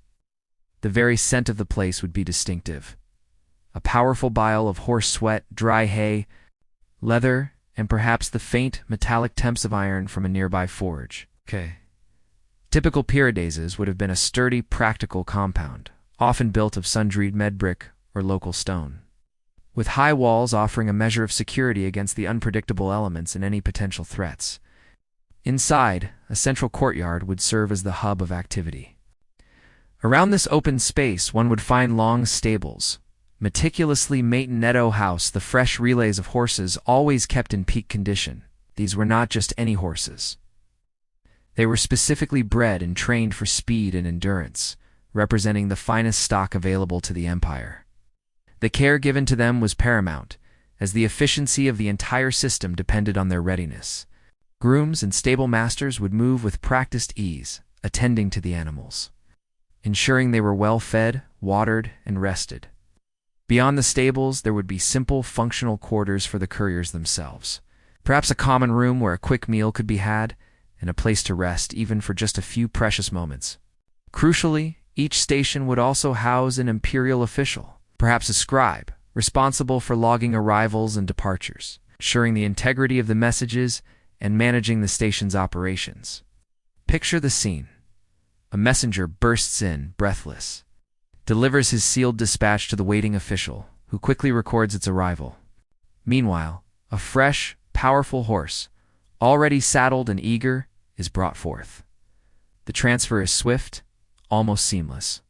The very scent of the place would be distinctive: a powerful bile of horse sweat, dry hay, leather, and perhaps the faint, metallic temps of iron from a nearby forge. Typical Pyrrhidases would have been a sturdy, practical compound, often built of sun-dried med brick or local stone, with high walls offering a measure of security against the unpredictable elements and any potential threats. Inside, a central courtyard would serve as the hub of activity. Around this open space, one would find long stables, meticulously maintained house, the fresh relays of horses always kept in peak condition. These were not just any horses. They were specifically bred and trained for speed and endurance, representing the finest stock available to the empire. The care given to them was paramount, as the efficiency of the entire system depended on their readiness. Grooms and stable masters would move with practiced ease, attending to the animals, ensuring they were well fed, watered, and rested. Beyond the stables, there would be simple, functional quarters for the couriers themselves, perhaps a common room where a quick meal could be had, and a place to rest even for just a few precious moments. Crucially, each station would also house an imperial official, perhaps a scribe, responsible for logging arrivals and departures, ensuring the integrity of the messages and managing the station's operations. Picture the scene. A messenger bursts in, breathless, delivers his sealed dispatch to the waiting official, who quickly records its arrival. Meanwhile, a fresh, powerful horse, already saddled and eager, is brought forth. The transfer is swift, almost seamless.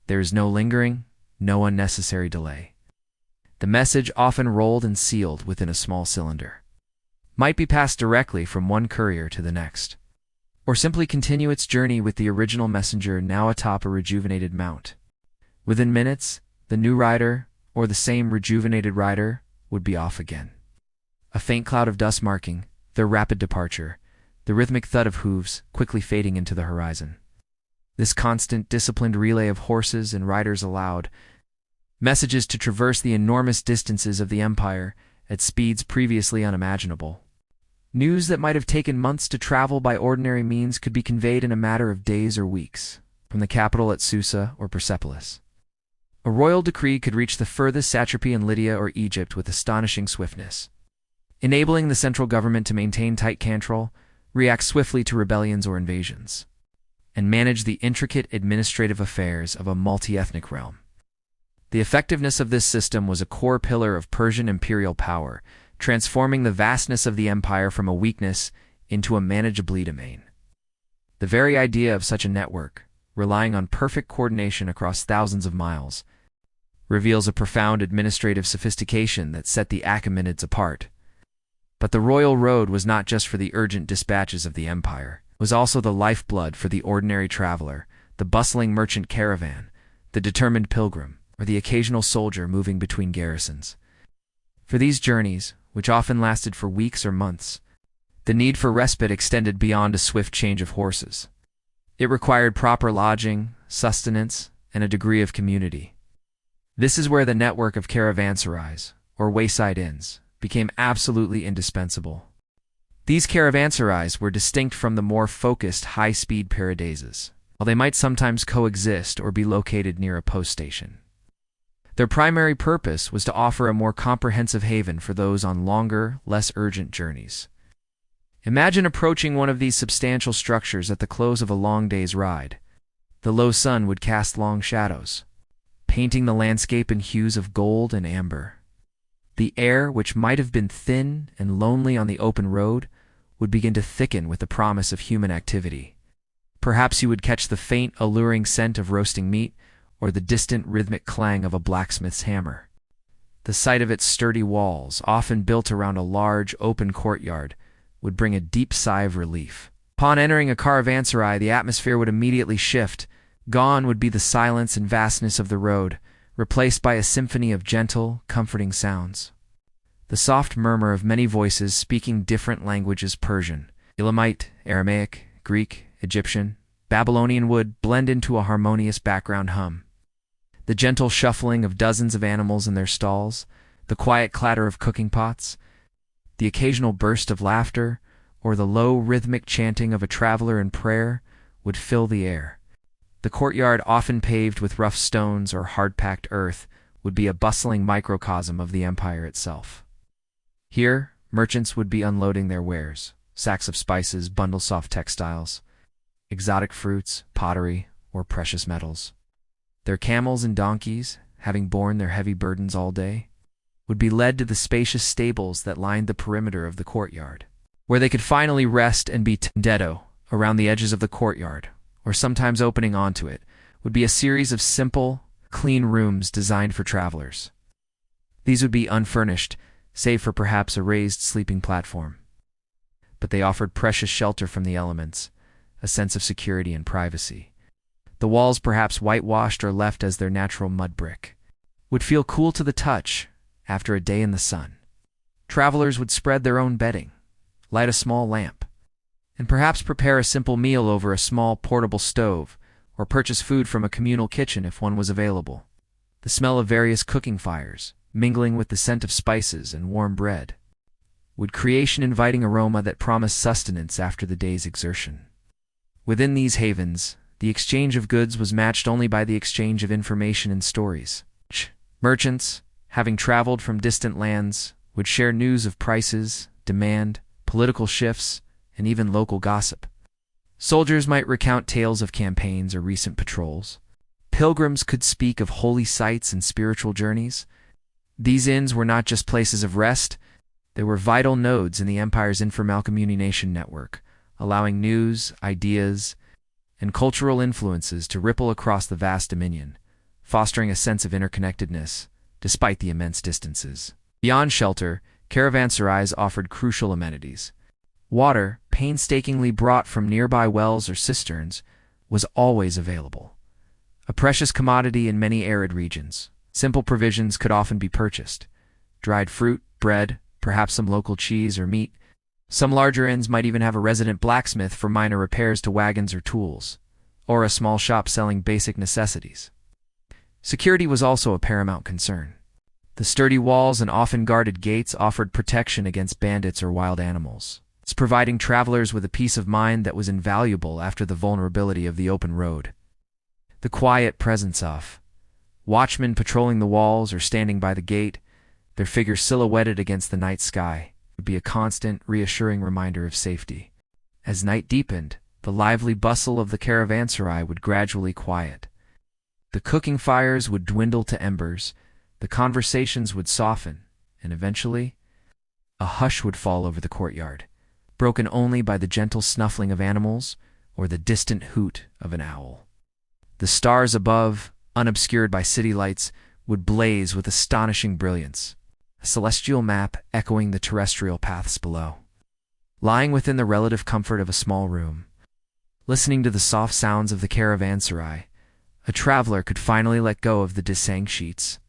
There is no lingering, no unnecessary delay. The message, often rolled and sealed within a small cylinder, might be passed directly from one courier to the next, or simply continue its journey with the original messenger now atop a rejuvenated mount. Within minutes, the new rider, or the same rejuvenated rider, would be off again. A faint cloud of dust marking their rapid departure, the rhythmic thud of hooves quickly fading into the horizon. This constant, disciplined relay of horses and riders allowed messages to traverse the enormous distances of the empire at speeds previously unimaginable. News that might have taken months to travel by ordinary means could be conveyed in a matter of days or weeks, from the capital at Susa or Persepolis. A royal decree could reach the furthest satrapy in Lydia or Egypt with astonishing swiftness, enabling the central government to maintain tight control, react swiftly to rebellions or invasions, and manage the intricate administrative affairs of a multi-ethnic realm. The effectiveness of this system was a core pillar of Persian imperial power, transforming the vastness of the empire from a weakness into a manageable domain. The very idea of such a network, relying on perfect coordination across thousands of miles, reveals a profound administrative sophistication that set the Achaemenids apart. But the Royal Road was not just for the urgent dispatches of the empire. It was also the lifeblood for the ordinary traveler, the bustling merchant caravan, the determined pilgrim, or the occasional soldier moving between garrisons. For these journeys, which often lasted for weeks or months, the need for respite extended beyond a swift change of horses. It required proper lodging, sustenance, and a degree of community. This is where the network of caravanserais, or wayside inns, became absolutely indispensable. These caravanserais were distinct from the more focused high-speed paradises, while they might sometimes coexist or be located near a post station. Their primary purpose was to offer a more comprehensive haven for those on longer, less urgent journeys. Imagine approaching one of these substantial structures at the close of a long day's ride. The low sun would cast long shadows, painting the landscape in hues of gold and amber. The air, which might have been thin and lonely on the open road, would begin to thicken with the promise of human activity. Perhaps you would catch the faint, alluring scent of roasting meat, or the distant rhythmic clang of a blacksmith's hammer. The sight of its sturdy walls, often built around a large, open courtyard, would bring a deep sigh of relief. Upon entering a caravanserai, the atmosphere would immediately shift. Gone would be the silence and vastness of the road, replaced by a symphony of gentle, comforting sounds. The soft murmur of many voices speaking different languages: Persian, Elamite, Aramaic, Greek, Egyptian, Babylonian would blend into a harmonious background hum. The gentle shuffling of dozens of animals in their stalls, the quiet clatter of cooking pots, the occasional burst of laughter, or the low rhythmic chanting of a traveler in prayer would fill the air. The courtyard, often paved with rough stones or hard-packed earth, would be a bustling microcosm of the empire itself. Here, merchants would be unloading their wares: sacks of spices, bundles of textiles, exotic fruits, pottery, or precious metals. Their camels and donkeys, having borne their heavy burdens all day, would be led to the spacious stables that lined the perimeter of the courtyard, where they could finally rest and be tended. Around the edges of the courtyard, or sometimes opening onto it, would be a series of simple, clean rooms designed for travelers. These would be unfurnished, save for perhaps a raised sleeping platform. But they offered precious shelter from the elements, a sense of security and privacy. The walls, perhaps whitewashed or left as their natural mud brick, would feel cool to the touch after a day in the sun. Travelers would spread their own bedding, light a small lamp, and perhaps prepare a simple meal over a small portable stove, or purchase food from a communal kitchen if one was available. The smell of various cooking fires, mingling with the scent of spices and warm bread, would create an inviting aroma that promised sustenance after the day's exertion. Within these havens, the exchange of goods was matched only by the exchange of information and stories. Merchants, having traveled from distant lands, would share news of prices, demand, political shifts, and even local gossip. Soldiers might recount tales of campaigns or recent patrols. Pilgrims could speak of holy sites and spiritual journeys. These inns were not just places of rest, they were vital nodes in the empire's informal communication network, allowing news, ideas, and cultural influences to ripple across the vast dominion, fostering a sense of interconnectedness, despite the immense distances. Beyond shelter, caravanserais offered crucial amenities. Water, painstakingly brought from nearby wells or cisterns, was always available. A precious commodity in many arid regions, simple provisions could often be purchased: dried fruit, bread, perhaps some local cheese or meat. Some larger inns might even have a resident blacksmith for minor repairs to wagons or tools, or a small shop selling basic necessities. Security was also a paramount concern. The sturdy walls and often guarded gates offered protection against bandits or wild animals, providing travelers with a peace of mind that was invaluable after the vulnerability of the open road. The quiet presence of watchmen patrolling the walls or standing by the gate, their figures silhouetted against the night sky, would be a constant, reassuring reminder of safety. As night deepened, the lively bustle of the caravanserai would gradually quiet. The cooking fires would dwindle to embers, the conversations would soften, and eventually, a hush would fall over the courtyard, broken only by the gentle snuffling of animals or the distant hoot of an owl. The stars above, unobscured by city lights, would blaze with astonishing brilliance, a celestial map echoing the terrestrial paths below. Lying within the relative comfort of a small room, listening to the soft sounds of the caravanserai, a traveler could finally let go of the disang sheets,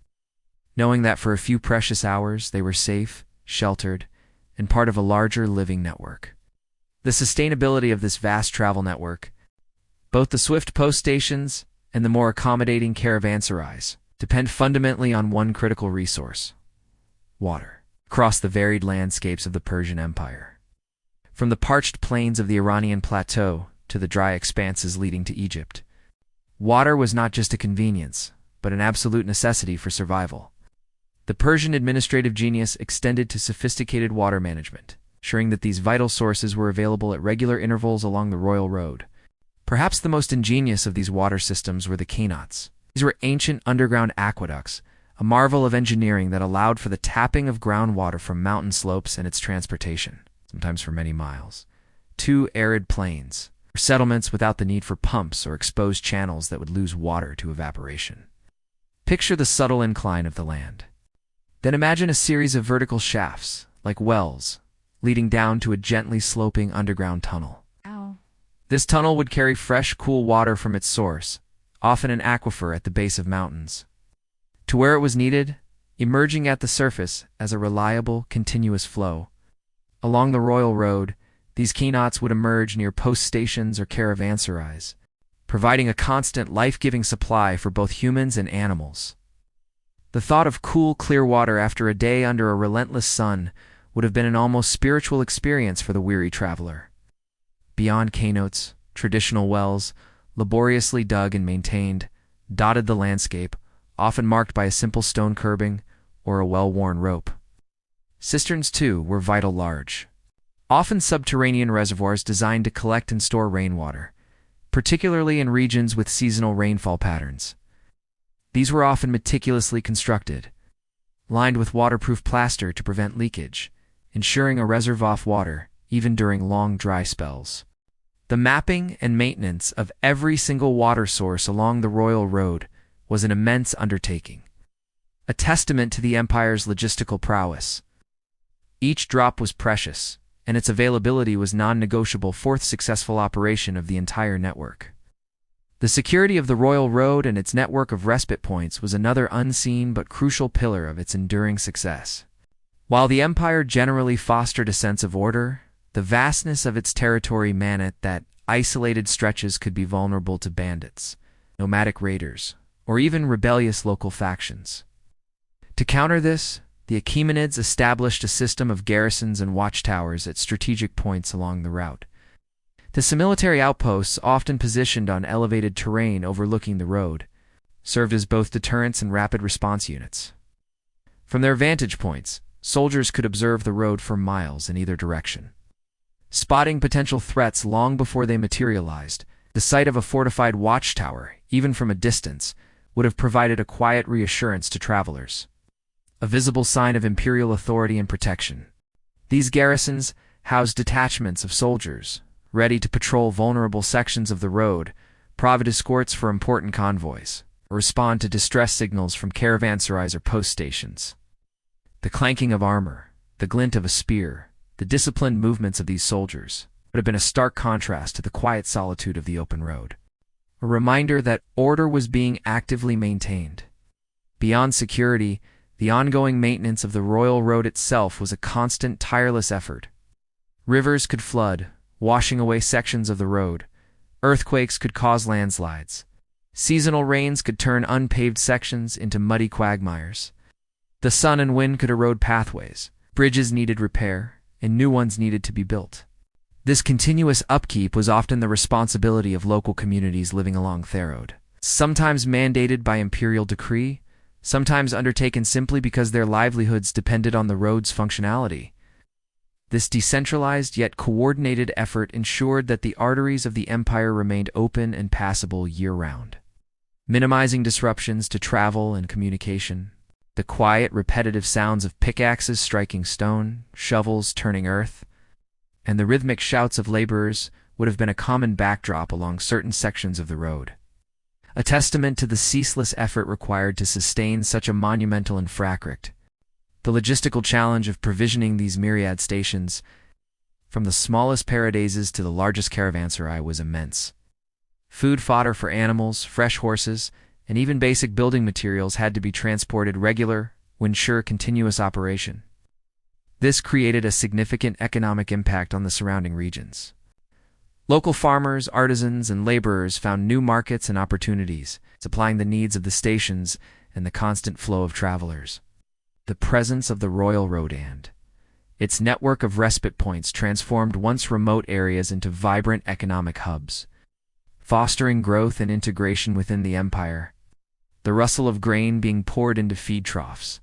knowing that for a few precious hours they were safe, sheltered, and part of a larger living network. The sustainability of this vast travel network, both the swift post stations and the more accommodating caravanserais, depend fundamentally on one critical resource: water. across the varied landscapes of the Persian Empire. From the parched plains of the Iranian plateau to the dry expanses leading to Egypt, water was not just a convenience, but an absolute necessity for survival. The Persian administrative genius extended to sophisticated water management, ensuring that these vital sources were available at regular intervals along the Royal Road. Perhaps the most ingenious of these water systems were the Achaemenids. These were ancient underground aqueducts, a marvel of engineering that allowed for the tapping of groundwater from mountain slopes and its transportation, sometimes for many miles, to arid plains, or settlements without the need for pumps or exposed channels that would lose water to evaporation. Picture the subtle incline of the land. Then imagine a series of vertical shafts, like wells, leading down to a gently sloping underground tunnel. Ow. This tunnel would carry fresh, cool water from its source, often an aquifer at the base of mountains, to where it was needed, emerging at the surface as a reliable, continuous flow. Along the Royal Road, these Achaemenids would emerge near post stations or caravanserais, providing a constant, life-giving supply for both humans and animals. The thought of cool, clear water after a day under a relentless sun would have been an almost spiritual experience for the weary traveler. Beyond Achaemenids, traditional wells, laboriously dug and maintained, dotted the landscape, often marked by a simple stone curbing or a well-worn rope. Cisterns, too, were vital large, often subterranean reservoirs designed to collect and store rainwater, particularly in regions with seasonal rainfall patterns. These were often meticulously constructed, lined with waterproof plaster to prevent leakage, ensuring a reservoir of water even during long dry spells. The mapping and maintenance of every single water source along the Royal Road was an immense undertaking, a testament to the empire's logistical prowess. Each drop was precious, and its availability was non-negotiable for the successful operation of the entire network. The security of the Royal Road and its network of respite points was another unseen but crucial pillar of its enduring success. While the empire generally fostered a sense of order, the vastness of its territory meant that isolated stretches could be vulnerable to bandits, nomadic raiders, or even rebellious local factions. To counter this, the Achaemenids established a system of garrisons and watchtowers at strategic points along the route. The military outposts, often positioned on elevated terrain overlooking the road, served as both deterrents and rapid response units. From their vantage points, soldiers could observe the road for miles in either direction, spotting potential threats long before they materialized. The sight of a fortified watchtower, even from a distance, would have provided a quiet reassurance to travelers, a visible sign of imperial authority and protection. These garrisons housed detachments of soldiers, ready to patrol vulnerable sections of the road, provide escorts for important convoys, or respond to distress signals from caravanserais or post stations. The clanking of armor, the glint of a spear, the disciplined movements of these soldiers would have been a stark contrast to the quiet solitude of the open road, a reminder that order was being actively maintained. Beyond security, the ongoing maintenance of the Royal Road itself was a constant, tireless effort. Rivers could flood, washing away sections of the road. Earthquakes could cause landslides. Seasonal rains could turn unpaved sections into muddy quagmires. The sun and wind could erode pathways. Bridges needed repair, and new ones needed to be built. This continuous upkeep was often the responsibility of local communities living along the road, sometimes mandated by imperial decree, sometimes undertaken simply because their livelihoods depended on the road's functionality. This decentralized yet coordinated effort ensured that the arteries of the empire remained open and passable year-round, minimizing disruptions to travel and communication. The quiet, repetitive sounds of pickaxes striking stone, shovels turning earth, and the rhythmic shouts of laborers would have been a common backdrop along certain sections of the road, a testament to the ceaseless effort required to sustain such a monumental infrastructure. The logistical challenge of provisioning these myriad stations, from the smallest paradises to the largest caravanserai, was immense. Food fodder for animals, fresh horses, and even basic building materials had to be transported regular, ensure continuous operation. This created a significant economic impact on the surrounding regions. Local farmers, artisans, and laborers found new markets and opportunities, supplying the needs of the stations and the constant flow of travelers. the presence of the Royal Road and its network of respite points transformed once remote areas into vibrant economic hubs, fostering growth and integration within the empire. The rustle of grain being poured into feed troughs,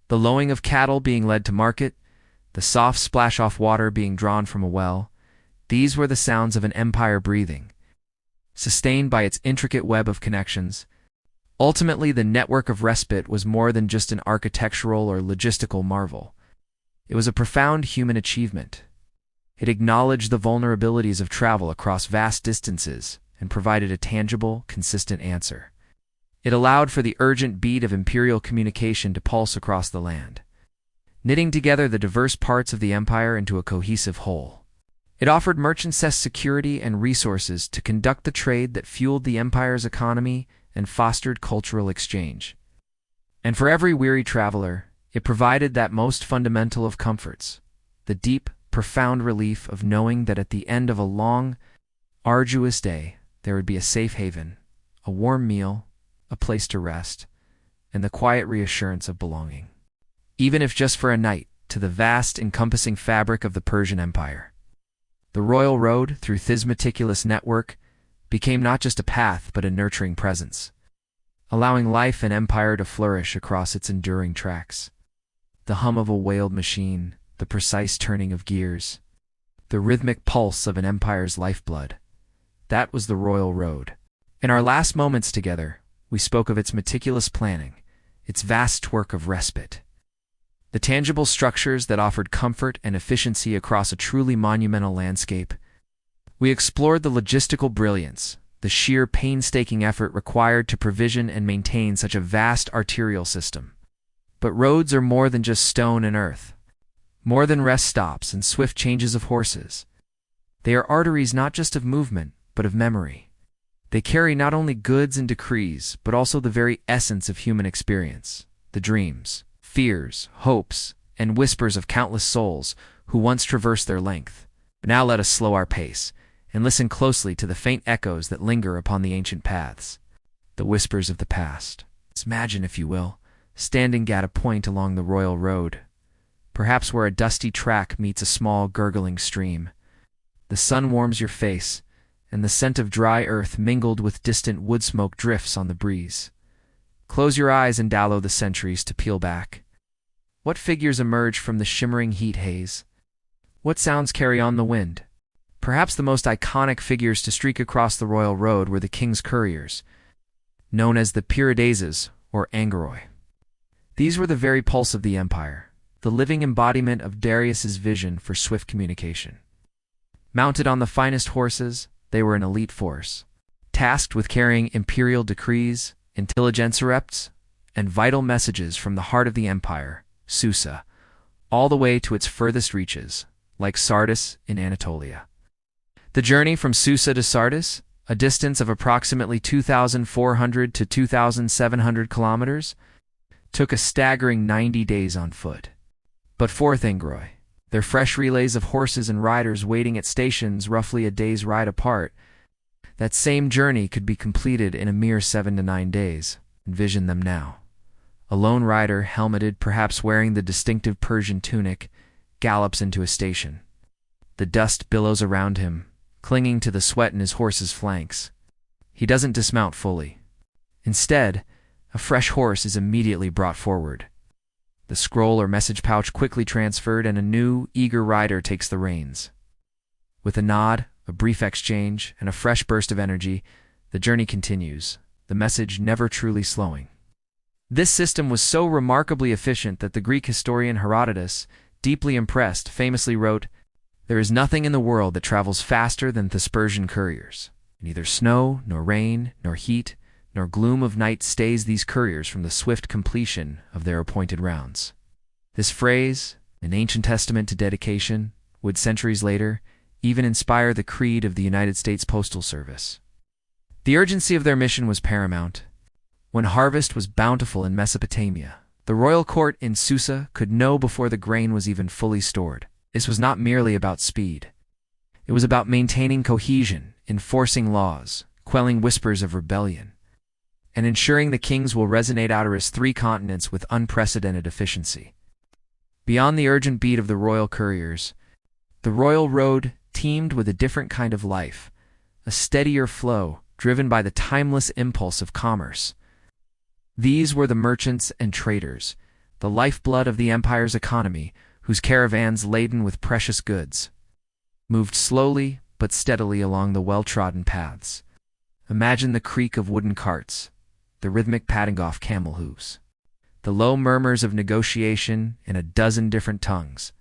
the lowing of cattle being led to market, the soft splash off water being drawn from a well, these were the sounds of an empire breathing, sustained by its intricate web of connections. Ultimately, the network of respite was more than just an architectural or logistical marvel. It was a profound human achievement. It acknowledged the vulnerabilities of travel across vast distances and provided a tangible, consistent answer. It allowed for the urgent beat of imperial communication to pulse across the land, knitting together the diverse parts of the empire into a cohesive whole. It offered merchants security and resources to conduct the trade that fueled the empire's economy and fostered cultural exchange. And for every weary traveler, it provided that most fundamental of comforts, the deep, profound relief of knowing that at the end of a long, arduous day, there would be a safe haven, a warm meal, a place to rest, and the quiet reassurance of belonging, even if just for a night, to the vast, encompassing fabric of the Persian Empire. The Royal Road, through this meticulous network, became not just a path but a nurturing presence, allowing life and empire to flourish across its enduring tracks. The hum of a oiled machine, the precise turning of gears, the rhythmic pulse of an empire's lifeblood. That was the Royal Road. In our last moments together, we spoke of its meticulous planning, its vast work of respite, the tangible structures that offered comfort and efficiency across a truly monumental landscape. We explored the logistical brilliance, the sheer painstaking effort required to provision and maintain such a vast arterial system. But roads are more than just stone and earth, more than rest stops and swift changes of horses. They are arteries not just of movement, but of memory. They carry not only goods and decrees, but also the very essence of human experience, the dreams, fears, hopes, and whispers of countless souls who once traversed their length. But now let us slow our pace and listen closely to the faint echoes that linger upon the ancient paths, the whispers of the past. Imagine, if you will, standing at a point along the Royal Road, perhaps where a dusty track meets a small gurgling stream. The sun warms your face, and the scent of dry earth mingled with distant wood smoke drifts on the breeze. Close your eyes and allow the centuries to peel back. What figures emerge from the shimmering heat haze? What sounds carry on the wind? Perhaps the most iconic figures to streak across the Royal Road were the king's couriers, known as the Pyridases or Angoroi. These were the very pulse of the empire, the living embodiment of Darius's vision for swift communication. Mounted on the finest horses, they were an elite force, tasked with carrying imperial decrees, intelligentsia, and vital messages from the heart of the empire, Susa, all the way to its furthest reaches, like Sardis in Anatolia. The journey from Susa to Sardis, a distance of approximately 2,400 to 2,700 kilometers, took a staggering 90 days on foot. But for Angoroi, their fresh relays of horses and riders waiting at stations roughly a day's ride apart, that same journey could be completed in a mere 7 to 9 days. Envision them now. A lone rider, helmeted, perhaps wearing the distinctive Persian tunic, gallops into a station. The dust billows around him, clinging to the sweat in his horse's flanks. He doesn't dismount fully. Instead, a fresh horse is immediately brought forward. The scroll or message pouch quickly transferred, and a new, eager rider takes the reins. With a nod, a brief exchange, and a fresh burst of energy, the journey continues, the message never truly slowing. This system was so remarkably efficient that the Greek historian Herodotus, deeply impressed, famously wrote, "There is nothing in the world that travels faster than Persian couriers. Neither snow, nor rain, nor heat, nor gloom of night stays these couriers from the swift completion of their appointed rounds." This phrase, an ancient testament to dedication, would centuries later even inspire the creed of the United States Postal Service. The urgency of their mission was paramount. When harvest was bountiful in Mesopotamia, the royal court in Susa could know before the grain was even fully stored. This was not merely about speed. It was about maintaining cohesion, enforcing laws, quelling whispers of rebellion, and ensuring the kings will resonate outer three continents with unprecedented efficiency. Beyond the urgent beat of the royal couriers, the Royal Road teemed with a different kind of life, a steadier flow driven by the timeless impulse of commerce. These were the merchants and traders, the lifeblood of the empire's economy, whose caravans laden with precious goods moved slowly but steadily along the well-trodden paths. Imagine the creak of wooden carts, the rhythmic padding of camel hooves, the low murmurs of negotiation in a dozen different tongues.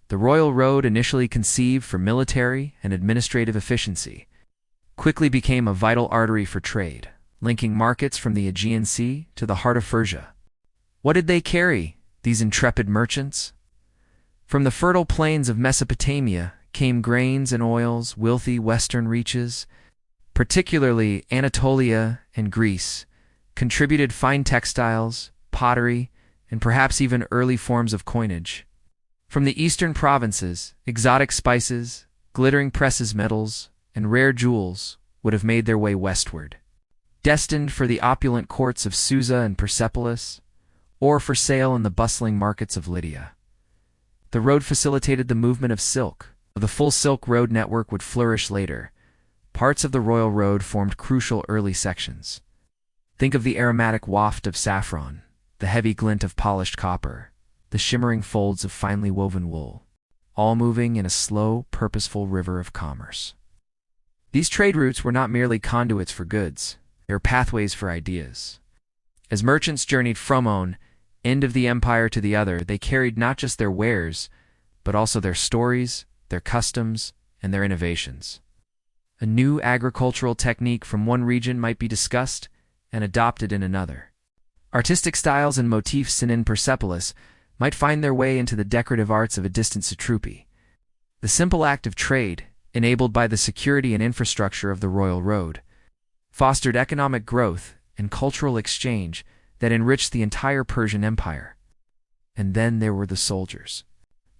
The Royal Road, initially conceived for military and administrative efficiency, quickly became a vital artery for trade, linking markets from the Aegean Sea to the heart of Persia. What did they carry, these intrepid merchants? From the fertile plains of Mesopotamia came grains and oils, wealthy western reaches, particularly Anatolia and Greece, contributed fine textiles, pottery, and perhaps even early forms of coinage. From the eastern provinces, exotic spices, glittering precious metals, and rare jewels would have made their way westward, destined for the opulent courts of Susa and Persepolis, or for sale in the bustling markets of Lydia. The road facilitated the movement of silk. The full Silk Road network would flourish later. Parts of the Royal Road formed crucial early sections. Think of the aromatic waft of saffron, the heavy glint of polished copper, the shimmering folds of finely woven wool, all moving in a slow, purposeful river of commerce. These trade routes were not merely conduits for goods, they were pathways for ideas. As merchants journeyed from one end of the empire to the other, they carried not just their wares, but also their stories, their customs, and their innovations. A new agricultural technique from one region might be discussed and adopted in another. Artistic styles and motifs in Persepolis might find their way into the decorative arts of a distant satrapy. The simple act of trade, enabled by the security and infrastructure of the Royal Road, fostered economic growth and cultural exchange that enriched the entire Persian Empire. And then there were the soldiers.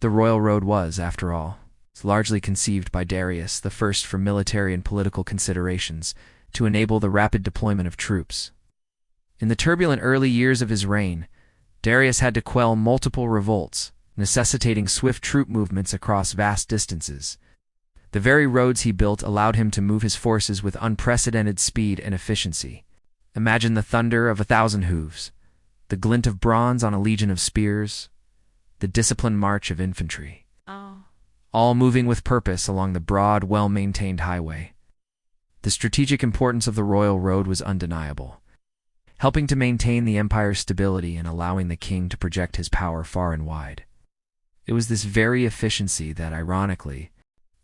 The Royal Road was, after all, largely conceived by Darius I for military and political considerations to enable the rapid deployment of troops. In the turbulent early years of his reign, Darius had to quell multiple revolts, necessitating swift troop movements across vast distances. The very roads he built allowed him to move his forces with unprecedented speed and efficiency. Imagine the thunder of 1,000 hooves, the glint of bronze on a legion of spears, the disciplined march of infantry. All moving with purpose along the broad, well-maintained highway. The strategic importance of the Royal Road was undeniable, helping to maintain the empire's stability and allowing the king to project his power far and wide. It was this very efficiency that, ironically,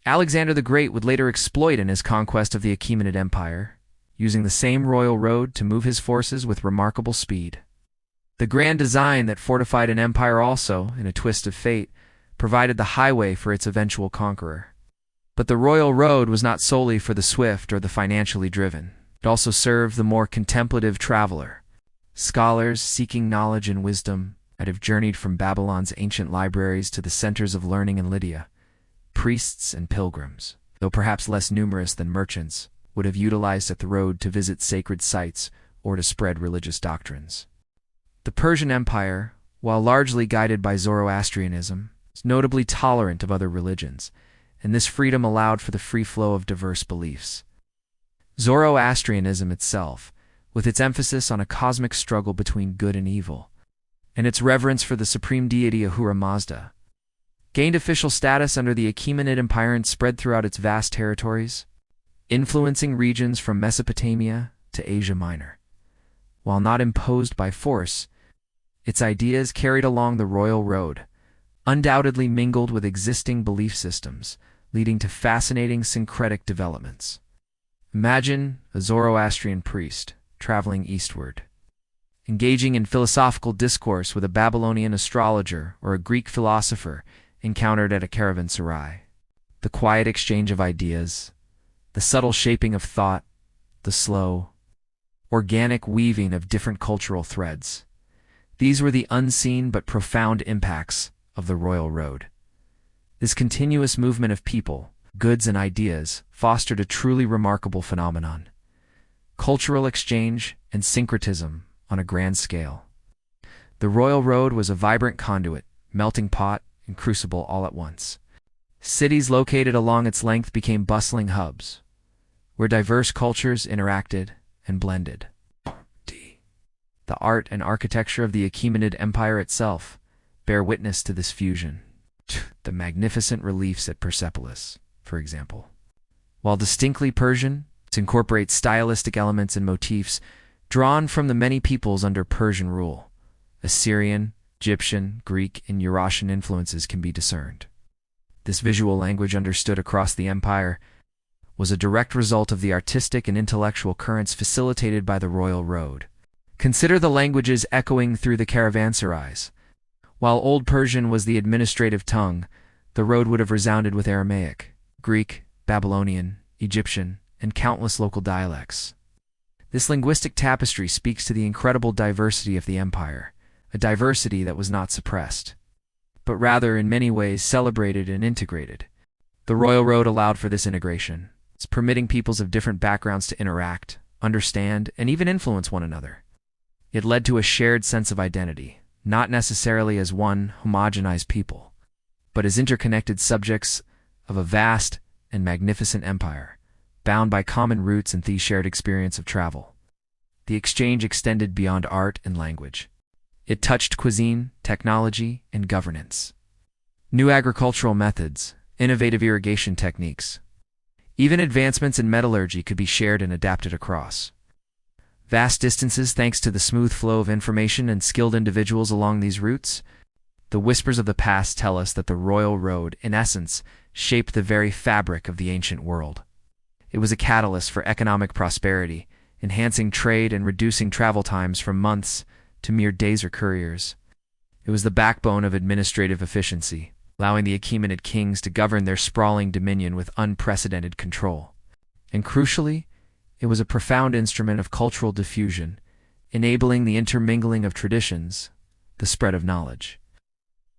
Alexander the Great would later exploit in his conquest of the Achaemenid Empire, using the same Royal Road to move his forces with remarkable speed. The grand design that fortified an empire also, in a twist of fate, provided the highway for its eventual conqueror. But the Royal Road was not solely for the swift or the financially driven. It also served the more contemplative traveler. Scholars seeking knowledge and wisdom might have journeyed from Babylon's ancient libraries to the centers of learning in Lydia. Priests and pilgrims, though perhaps less numerous than merchants, would have utilized the road to visit sacred sites or to spread religious doctrines. The Persian Empire, while largely guided by Zoroastrianism, was notably tolerant of other religions, and this freedom allowed for the free flow of diverse beliefs. Zoroastrianism itself, with its emphasis on a cosmic struggle between good and evil, and its reverence for the supreme deity Ahura Mazda, gained official status under the Achaemenid Empire and spread throughout its vast territories, influencing regions from Mesopotamia to Asia Minor. While not imposed by force, its ideas carried along the Royal Road undoubtedly mingled with existing belief systems, leading to fascinating syncretic developments. Imagine a Zoroastrian priest traveling eastward, engaging in philosophical discourse with a Babylonian astrologer or a Greek philosopher encountered at a caravanserai. The quiet exchange of ideas, the subtle shaping of thought, the slow, organic weaving of different cultural threads. These were the unseen but profound impacts of the Royal Road. This continuous movement of people, goods, and ideas fostered a truly remarkable phenomenon. cultural exchange, and syncretism on a grand scale. The Royal Road was a vibrant conduit, melting pot and crucible all at once. Cities located along its length became bustling hubs, where diverse cultures interacted and blended. The art and architecture of the Achaemenid Empire itself bear witness to this fusion. The magnificent reliefs at Persepolis, for example, while distinctly Persian, it incorporates stylistic elements and motifs drawn from the many peoples under Persian rule. Assyrian, Egyptian, Greek, and Eurasian influences can be discerned. This visual language understood across the empire was a direct result of the artistic and intellectual currents facilitated by the Royal Road. Consider the languages echoing through the caravanserais. While Old Persian was the administrative tongue, the road would have resounded with Aramaic, Greek, Babylonian, Egyptian, and countless local dialects. This linguistic tapestry speaks to the incredible diversity of the empire, a diversity that was not suppressed, but rather in many ways celebrated and integrated. The Royal Road allowed for this integration, permitting peoples of different backgrounds to interact, understand, and even influence one another. It led to a shared sense of identity, not necessarily as one homogenized people, but as interconnected subjects of a vast and magnificent empire, bound by common roots and the shared experience of travel. The exchange extended beyond art and language. It touched cuisine, technology, and governance. New agricultural methods, innovative irrigation techniques, even advancements in metallurgy could be shared and adapted across vast distances thanks to the smooth flow of information and skilled individuals along these routes. The whispers of the past tell us that the Royal Road, in essence, shaped the very fabric of the ancient world. It was a catalyst for economic prosperity, enhancing trade and reducing travel times from months to mere days or couriers. It was the backbone of administrative efficiency, allowing the Achaemenid kings to govern their sprawling dominion with unprecedented control. And crucially, it was a profound instrument of cultural diffusion, enabling the intermingling of traditions, the spread of knowledge,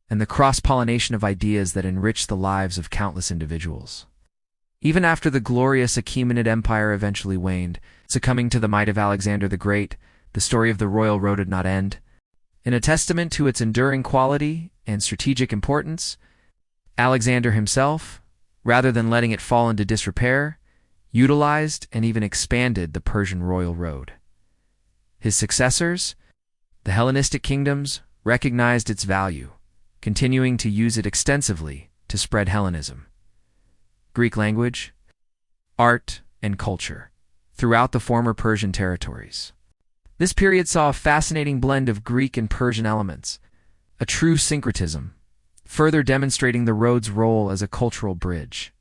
and the cross-pollination of ideas that enriched the lives of countless individuals. Even after the glorious Achaemenid Empire eventually waned, succumbing to the might of Alexander the Great, the story of the Royal Road did not end. In a testament to its enduring quality and strategic importance, Alexander himself, rather than letting it fall into disrepair, utilized and even expanded the Persian Royal Road. His successors, the Hellenistic kingdoms, recognized its value, continuing to use it extensively to spread Hellenism, Greek language, art, and culture throughout the former Persian territories. This period saw a fascinating blend of Greek and Persian elements, a true syncretism, further demonstrating the road's role as a cultural bridge.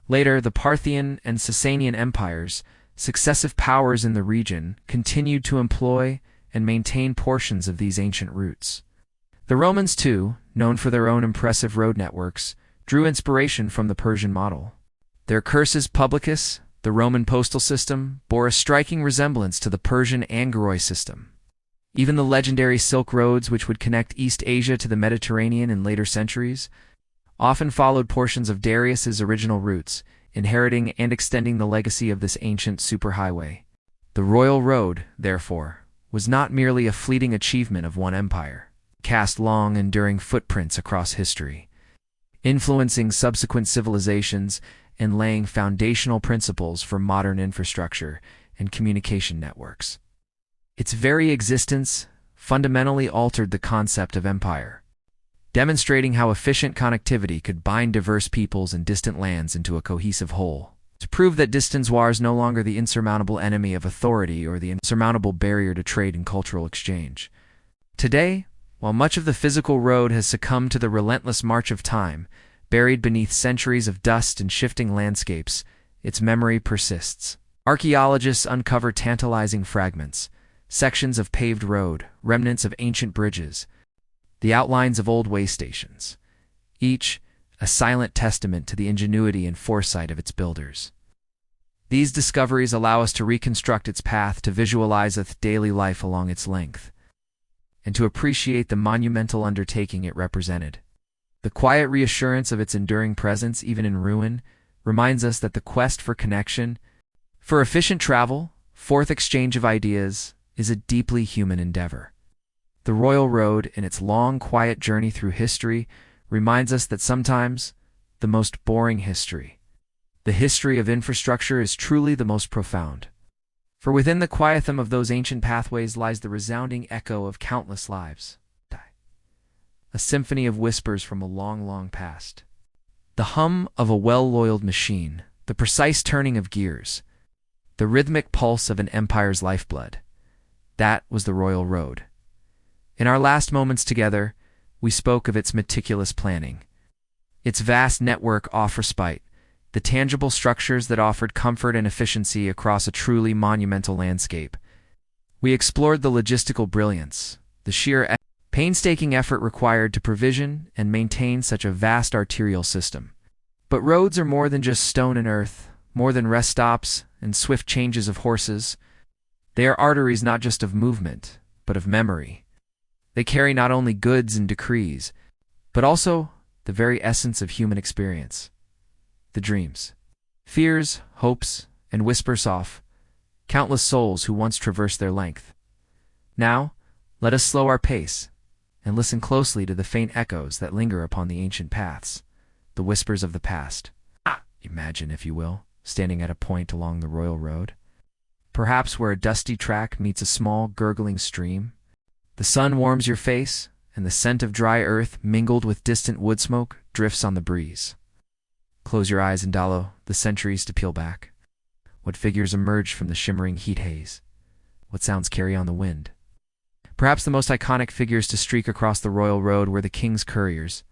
Later, the Parthian and Sasanian empires, successive powers in the region, continued to employ and maintain portions of these ancient routes. The Romans, too, known for their own impressive road networks, drew inspiration from the Persian model. Their cursus publicus, the Roman postal system, bore a striking resemblance to the Persian Angoroi system. Even the legendary Silk Roads, which would connect East Asia to the Mediterranean in later centuries, often followed portions of Darius's original routes, inheriting and extending the legacy of this ancient superhighway. The Royal Road, therefore, was not merely a fleeting achievement of one empire. It cast long, enduring footprints across history, influencing subsequent civilizations and laying foundational principles for modern infrastructure and communication networks. Its very existence fundamentally altered the concept of empire, demonstrating how efficient connectivity could bind diverse peoples and distant lands into a cohesive whole. To prove that distance was no longer the insurmountable enemy of authority or the insurmountable barrier to trade and cultural exchange. Today, while much of the physical road has succumbed to the relentless march of time, buried beneath centuries of dust and shifting landscapes, its memory persists. Archaeologists uncover tantalizing fragments, sections of paved road, remnants of ancient bridges, the outlines of old way stations, each a silent testament to the ingenuity and foresight of its builders. These discoveries allow us to reconstruct its path, to visualize its daily life along its length, and to appreciate the monumental undertaking it represented. The quiet reassurance of its enduring presence, even in ruin, reminds us that the quest for connection, for efficient travel, fourth exchange of ideas, is a deeply human endeavor. The Royal Road, in its long, quiet journey through history, reminds us that sometimes the most boring history, the history of infrastructure, is truly the most profound. For within the quietdom of those ancient pathways lies the resounding echo of countless lives, a symphony of whispers from a long, long past. The hum of a well-oiled machine, the precise turning of gears, the rhythmic pulse of an empire's lifeblood. That was the Royal Road. In our last moments together, we spoke of its meticulous planning, its vast network of respite, the tangible structures that offered comfort and efficiency across a truly monumental landscape. We explored the logistical brilliance, the sheer painstaking effort required to provision and maintain such a vast arterial system. But roads are more than just stone and earth, more than rest stops and swift changes of horses. They are arteries not just of movement, but of memory. They carry not only goods and decrees, but also the very essence of human experience. The dreams, fears, hopes, and whispers of countless souls who once traversed their length. Now, let us slow our pace and listen closely to the faint echoes that linger upon the ancient paths, the whispers of the past. Imagine, if you will, standing at a point along the Royal Road, perhaps where a dusty track meets a small, gurgling stream. The sun warms your face, and the scent of dry earth mingled with distant wood smoke drifts on the breeze. Close your eyes and allow the centuries to peel back. What figures emerge from the shimmering heat haze? What sounds carry on the wind? Perhaps the most iconic figures to streak across the Royal Road were the king's couriers,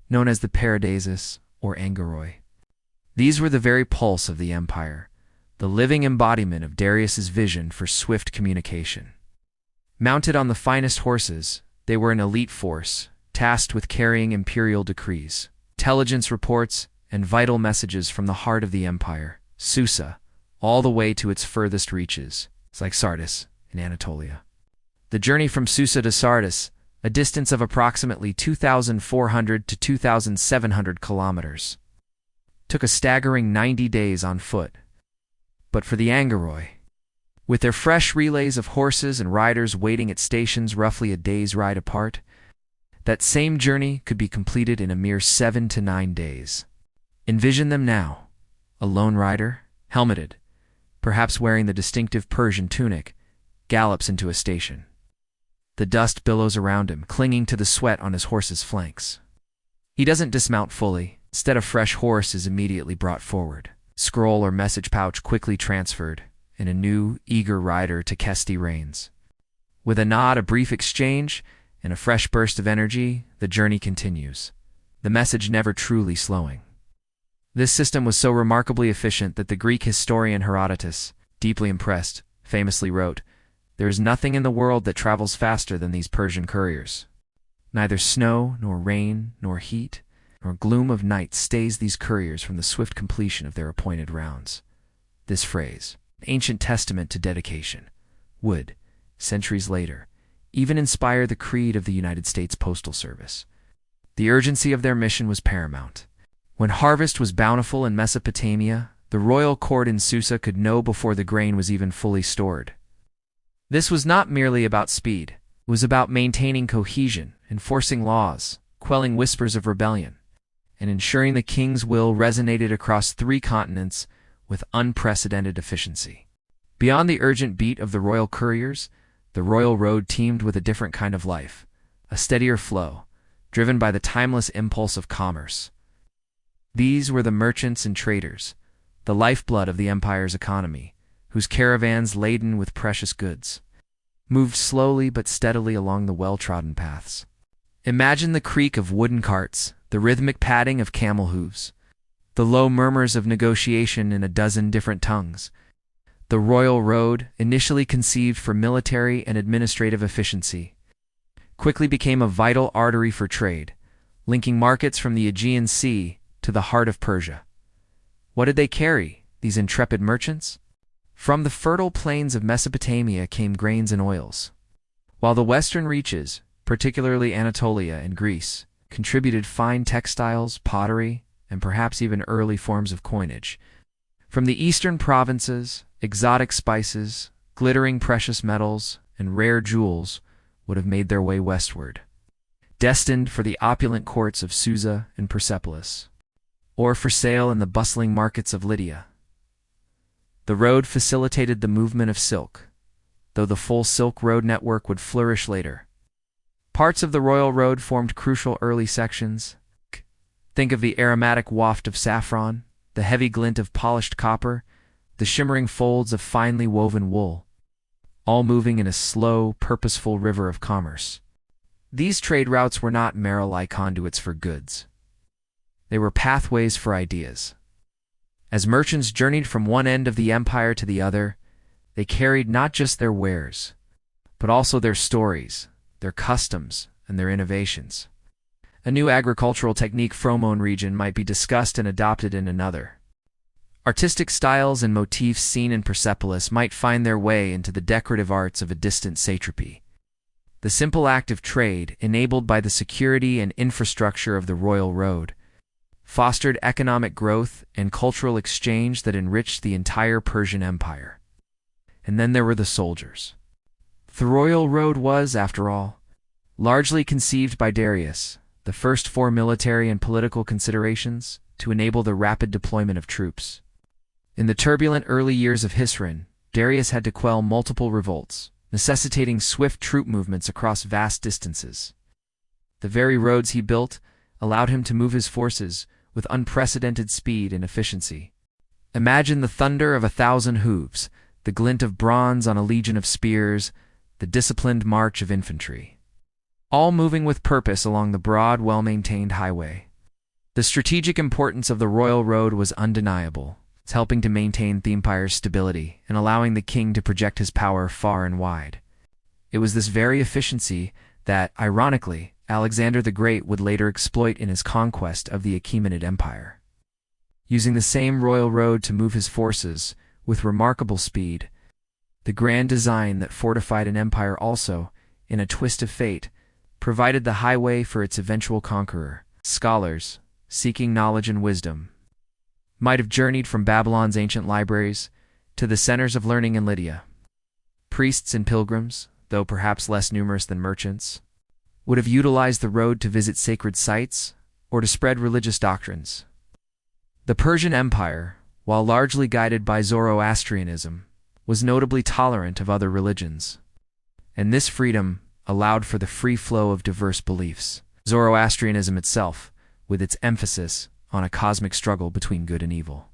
known as the Paradises or Angoroi. These were the very pulse of the empire, the living embodiment of Darius's vision for swift communication. Mounted on the finest horses, they were an elite force, tasked with carrying imperial decrees, intelligence reports, and vital messages from the heart of the empire, Susa, all the way to its furthest reaches, like Sardis in Anatolia. The journey from Susa to Sardis, a distance of approximately 2,400 to 2,700 kilometers, took a staggering 90 days on foot. But for the Angoroi, with their fresh relays of horses and riders waiting at stations roughly a day's ride apart, that same journey could be completed in a mere 7 to 9 days. Envision them now, a lone rider, helmeted, perhaps wearing the distinctive Persian tunic, gallops into a station. The dust billows around him, clinging to the sweat on his horse's flanks. He doesn't dismount fully. Instead, a fresh horse is immediately brought forward, scroll or message pouch quickly transferred, and a new, eager rider to Kesti reins. With a nod, a brief exchange, and a fresh burst of energy, the journey continues, the message never truly slowing. This system was so remarkably efficient that the Greek historian Herodotus, deeply impressed, famously wrote, "There is nothing in the world that travels faster than these Persian couriers. Neither snow, nor rain, nor heat, nor gloom of night stays these couriers from the swift completion of their appointed rounds." This phrase, an ancient testament to dedication, would, centuries later, even inspire the creed of the United States Postal Service. The urgency of their mission was paramount. When harvest was bountiful in Mesopotamia, the royal court in Susa could know before the grain was even fully stored. This was not merely about speed. It was about maintaining cohesion, enforcing laws, quelling whispers of rebellion, and ensuring the king's will resonated across 3 continents with unprecedented efficiency. Beyond the urgent beat of the royal couriers, the Royal Road teemed with a different kind of life, a steadier flow, driven by the timeless impulse of commerce. These were the merchants and traders, the lifeblood of the empire's economy, whose caravans laden with precious goods moved slowly but steadily along the well-trodden paths. Imagine the creak of wooden carts, the rhythmic padding of camel hooves, the low murmurs of negotiation in a dozen different tongues. The Royal Road, initially conceived for military and administrative efficiency, quickly became a vital artery for trade, linking markets from the Aegean Sea to the heart of Persia. What did they carry, these intrepid merchants? From the fertile plains of Mesopotamia came grains and oils, while the western reaches, particularly Anatolia and Greece, contributed fine textiles, pottery, and perhaps even early forms of coinage. From the eastern provinces, Exotic spices, glittering precious metals, and rare jewels would have made their way westward, destined for the opulent courts of Susa and Persepolis, or for sale in the bustling markets of Lydia. The road facilitated the movement of silk, though the full Silk Road network would flourish later. Parts of the Royal Road formed crucial early sections. Think of the aromatic waft of saffron, the heavy glint of polished copper, the shimmering folds of finely woven wool, all moving in a slow, purposeful river of commerce. These trade routes were not merely conduits for goods. They were pathways for ideas. As merchants journeyed from one end of the empire to the other, they carried not just their wares, but also their stories, their customs, and their innovations. A new agricultural technique from one region might be discussed and adopted in another. Artistic styles and motifs seen in Persepolis might find their way into the decorative arts of a distant satrapy. The simple act of trade, enabled by the security and infrastructure of the Royal Road, fostered economic growth and cultural exchange that enriched the entire Persian Empire. And then there were the soldiers. The Royal Road was, after all, largely conceived by Darius, the first for military and political considerations, to enable the rapid deployment of troops. In the turbulent early years of Hisran, Darius had to quell multiple revolts, necessitating swift troop movements across vast distances. The very roads he built allowed him to move his forces with unprecedented speed and efficiency. Imagine the thunder of 1,000 hooves, the glint of bronze on a legion of spears, the disciplined march of infantry, all moving with purpose along the broad, well-maintained highway. The strategic importance of the Royal Road was undeniable. It's helping to maintain the empire's stability and allowing the king to project his power far and wide. It was this very efficiency that, ironically, Alexander the Great would later exploit in his conquest of the Achaemenid Empire. Using the same Royal Road to move his forces with remarkable speed, the grand design that fortified an empire also, in a twist of fate, provided the highway for its eventual conqueror. Scholars, seeking knowledge and wisdom, might have journeyed from Babylon's ancient libraries to the centers of learning in Lydia. Priests and pilgrims, though perhaps less numerous than merchants, would have utilized the road to visit sacred sites or to spread religious doctrines. The Persian Empire, while largely guided by Zoroastrianism, was notably tolerant of other religions, and this freedom allowed for the free flow of diverse beliefs. Zoroastrianism itself, with its emphasis on a cosmic struggle between good and evil,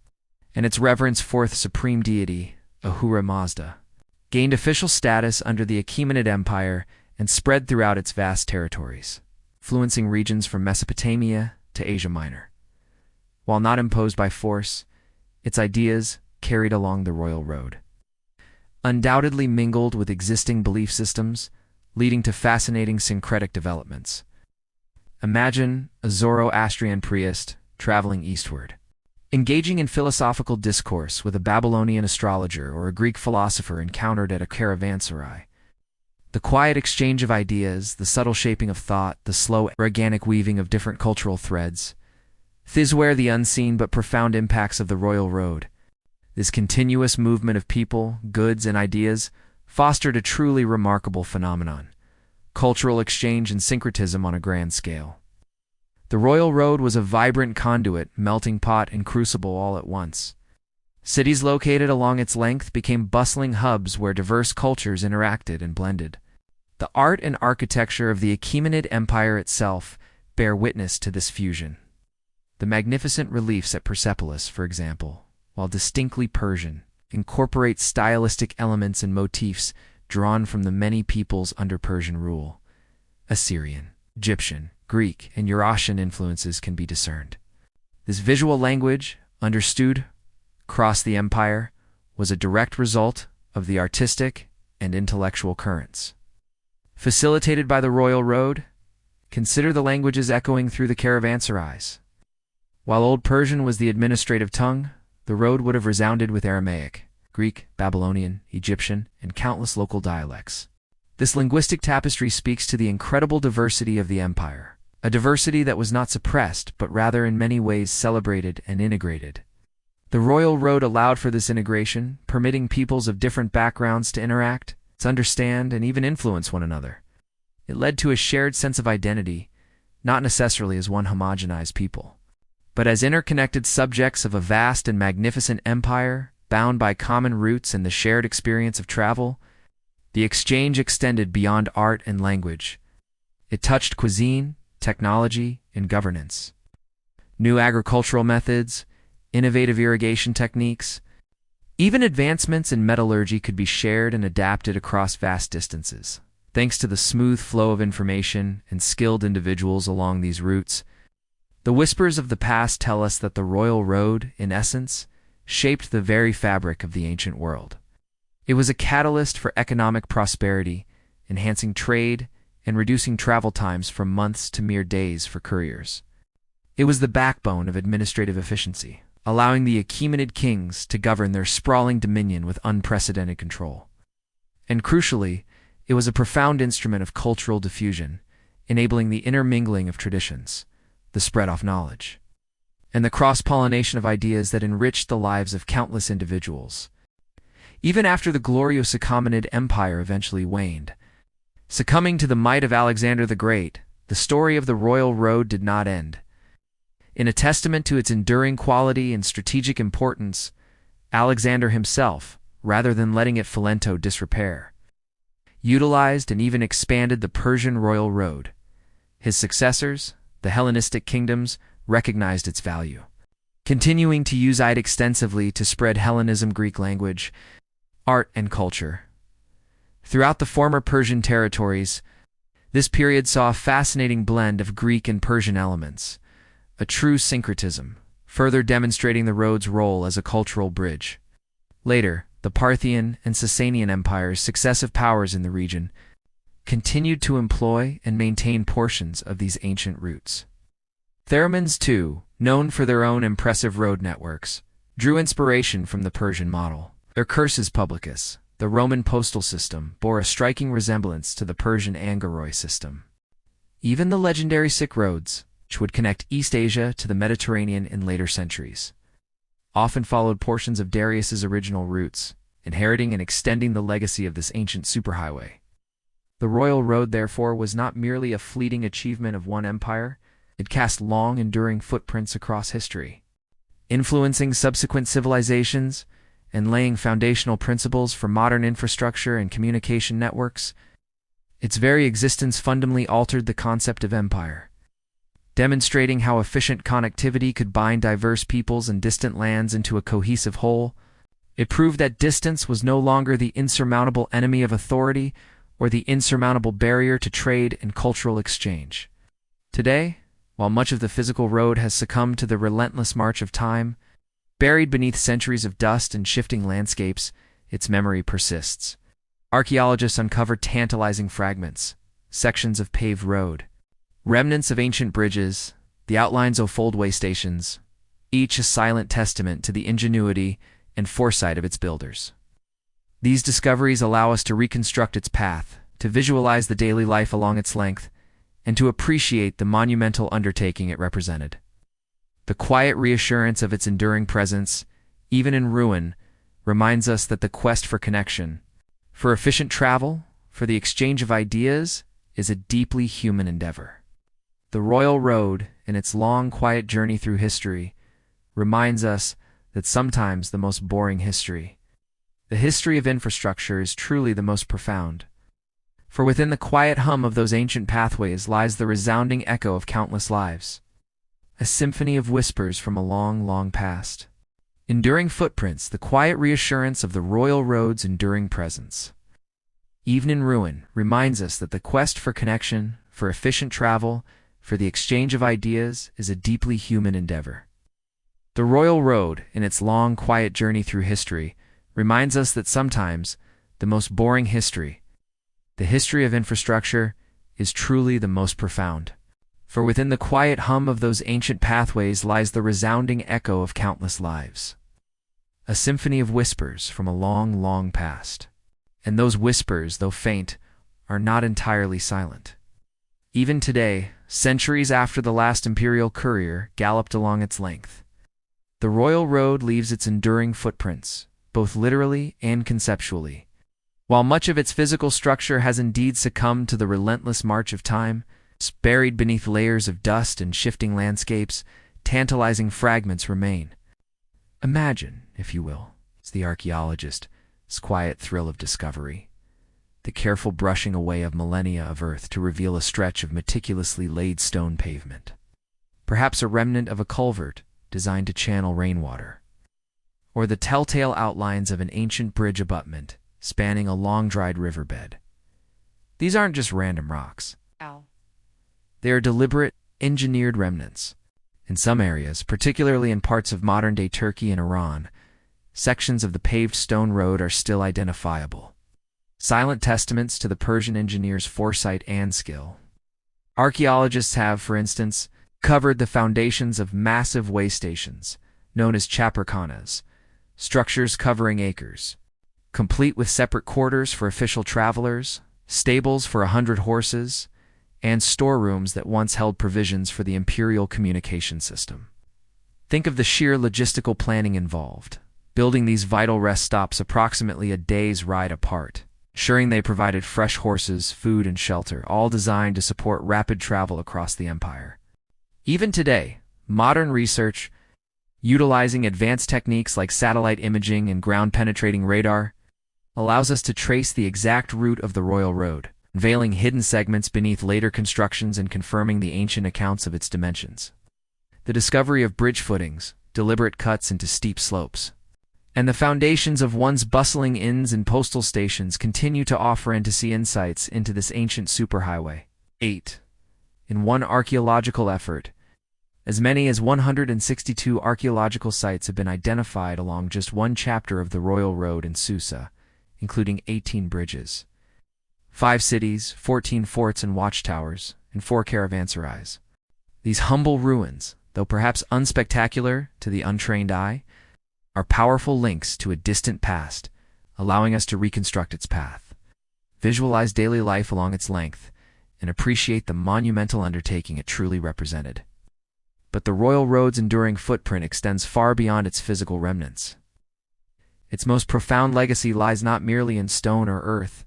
and its reverence for the supreme deity, Ahura Mazda, gained official status under the Achaemenid Empire and spread throughout its vast territories, influencing regions from Mesopotamia to Asia Minor. While not imposed by force, its ideas, carried along the Royal Road, undoubtedly mingled with existing belief systems, leading to fascinating syncretic developments. Imagine a Zoroastrian priest traveling eastward, engaging in philosophical discourse with a Babylonian astrologer or a Greek philosopher encountered at a caravanserai. The quiet exchange of ideas, the subtle shaping of thought, the slow, organic weaving of different cultural threads. This is where the unseen but profound impacts of the Royal Road, this continuous movement of people, goods, and ideas, fostered a truly remarkable phenomenon: cultural exchange and syncretism on a grand scale. The Royal Road was a vibrant conduit, melting pot and crucible all at once. Cities located along its length became bustling hubs where diverse cultures interacted and blended. The art and architecture of the Achaemenid Empire itself bear witness to this fusion. The magnificent reliefs at Persepolis, for example, while distinctly Persian, incorporate stylistic elements and motifs drawn from the many peoples under Persian rule. Assyrian, Egyptian, Greek, and Eurasian influences can be discerned. This visual language, understood across the empire, was a direct result of the artistic and intellectual currents. Facilitated by the Royal Road, consider the languages echoing through the caravanserais. While Old Persian was the administrative tongue, the road would have resounded with Aramaic, Greek, Babylonian, Egyptian, and countless local dialects. This linguistic tapestry speaks to the incredible diversity of the empire, a diversity that was not suppressed but rather in many ways celebrated and integrated. The Royal Road allowed for this integration, permitting peoples of different backgrounds to interact, to understand, and even influence one another. It led to a shared sense of identity, not necessarily as one homogenized people, but as interconnected subjects of a vast and magnificent empire, bound by common roots and the shared experience of travel. The exchange extended beyond art and language. It touched cuisine, technology, and governance. New agricultural methods, innovative irrigation techniques, even advancements in metallurgy could be shared and adapted across vast distances. Thanks to the smooth flow of information and skilled individuals along these routes, the whispers of the past tell us that the Royal Road, in essence, shaped the very fabric of the ancient world. It was a catalyst for economic prosperity, enhancing trade and reducing travel times from months to mere days for couriers. It was the backbone of administrative efficiency, allowing the Achaemenid kings to govern their sprawling dominion with unprecedented control. And crucially, it was a profound instrument of cultural diffusion, enabling the intermingling of traditions, the spread of knowledge, and the cross-pollination of ideas that enriched the lives of countless individuals. Even after the glorious Achaemenid Empire eventually waned, succumbing to the might of Alexander the Great, the story of the Royal Road did not end. In a testament to its enduring quality and strategic importance, Alexander himself, rather than letting it fall into disrepair, utilized and even expanded the Persian Royal Road. His successors, the Hellenistic kingdoms, recognized its value, continuing to use it extensively to spread Hellenism, Greek language, art, and culture. Throughout the former Persian territories, this period saw a fascinating blend of Greek and Persian elements, a true syncretism, further demonstrating the road's role as a cultural bridge. Later, the Parthian and Sasanian empires, successive powers in the region, continued to employ and maintain portions of these ancient routes. Thermans, too, known for their own impressive road networks, drew inspiration from the Persian model. Their cursus publicus, the Roman postal system, bore a striking resemblance to the Persian Angoroi system. Even the legendary Silk roads, which would connect East Asia to the Mediterranean in later centuries, often followed portions of Darius's original routes, inheriting and extending the legacy of this ancient superhighway. The Royal Road, therefore, was not merely a fleeting achievement of one empire. It cast long, enduring footprints across history, influencing subsequent civilizations and laying foundational principles for modern infrastructure and communication networks. Its very existence fundamentally altered the concept of empire, demonstrating how efficient connectivity could bind diverse peoples and distant lands into a cohesive whole. It proved that distance was no longer the insurmountable enemy of authority or the insurmountable barrier to trade and cultural exchange. Today, while much of the physical road has succumbed to the relentless march of time, buried beneath centuries of dust and shifting landscapes, its memory persists. Archaeologists uncover tantalizing fragments, sections of paved road, remnants of ancient bridges, the outlines of old way stations, each a silent testament to the ingenuity and foresight of its builders. These discoveries allow us to reconstruct its path, to visualize the daily life along its length, and to appreciate the monumental undertaking it represented. The quiet reassurance of its enduring presence, even in ruin, reminds us that the quest for connection, for efficient travel, for the exchange of ideas, is a deeply human endeavor. The Royal Road, in its long, quiet journey through history, reminds us that sometimes the most boring history, the history of infrastructure, is truly the most profound. For within the quiet hum of those ancient pathways lies the resounding echo of countless lives, a symphony of whispers from a long, long past. Enduring footprints, the quiet reassurance of the Royal Road's enduring presence, even in ruin, reminds us that the quest for connection, for efficient travel, for the exchange of ideas, is a deeply human endeavor. The Royal Road, in its long, quiet journey through history, reminds us that sometimes the most boring history, the history of infrastructure, is truly the most profound. For within the quiet hum of those ancient pathways lies the resounding echo of countless lives, a symphony of whispers from a long, long past. And those whispers, though faint, are not entirely silent. Even today, centuries after the last imperial courier galloped along its length, The Royal Road leaves its enduring footprints, both literally and conceptually. While much of its physical structure has indeed succumbed to the relentless march of time, buried beneath layers of dust and shifting landscapes, tantalizing fragments remain. Imagine, if you will, as the archaeologist's quiet thrill of discovery, the careful brushing away of millennia of earth to reveal a stretch of meticulously laid stone pavement. Perhaps a remnant of a culvert designed to channel rainwater, or the telltale outlines of an ancient bridge abutment spanning a long-dried riverbed. These aren't just random rocks. They are deliberate, engineered remnants. In some areas, particularly in parts of modern-day Turkey and Iran, sections of the paved stone road are still identifiable. Silent testaments to the Persian engineer's foresight and skill. Archaeologists have, for instance, covered the foundations of massive way stations, known as chaperkhanas, structures covering acres, complete with separate quarters for official travelers, stables for 100 horses, and storerooms that once held provisions for the imperial communication system. Think of the sheer logistical planning involved, building these vital rest stops approximately a day's ride apart, ensuring they provided fresh horses, food, and shelter, all designed to support rapid travel across the empire. Even today, modern research, utilizing advanced techniques like satellite imaging and ground-penetrating radar, allows us to trace the exact route of the Royal Road, unveiling hidden segments beneath later constructions and confirming the ancient accounts of its dimensions. The discovery of bridge footings, deliberate cuts into steep slopes, and the foundations of once bustling inns and postal stations continue to offer and to see insights into this ancient superhighway. 8. In one archaeological effort, as many as 162 archaeological sites have been identified along just one chapter of the Royal Road in Susa, including 18 bridges, 5 cities, 14 forts and watchtowers, and 4 caravanserais. These humble ruins, though perhaps unspectacular to the untrained eye, are powerful links to a distant past, allowing us to reconstruct its path, visualize daily life along its length, and appreciate the monumental undertaking it truly represented. But the Royal Road's enduring footprint extends far beyond its physical remnants. Its most profound legacy lies not merely in stone or earth,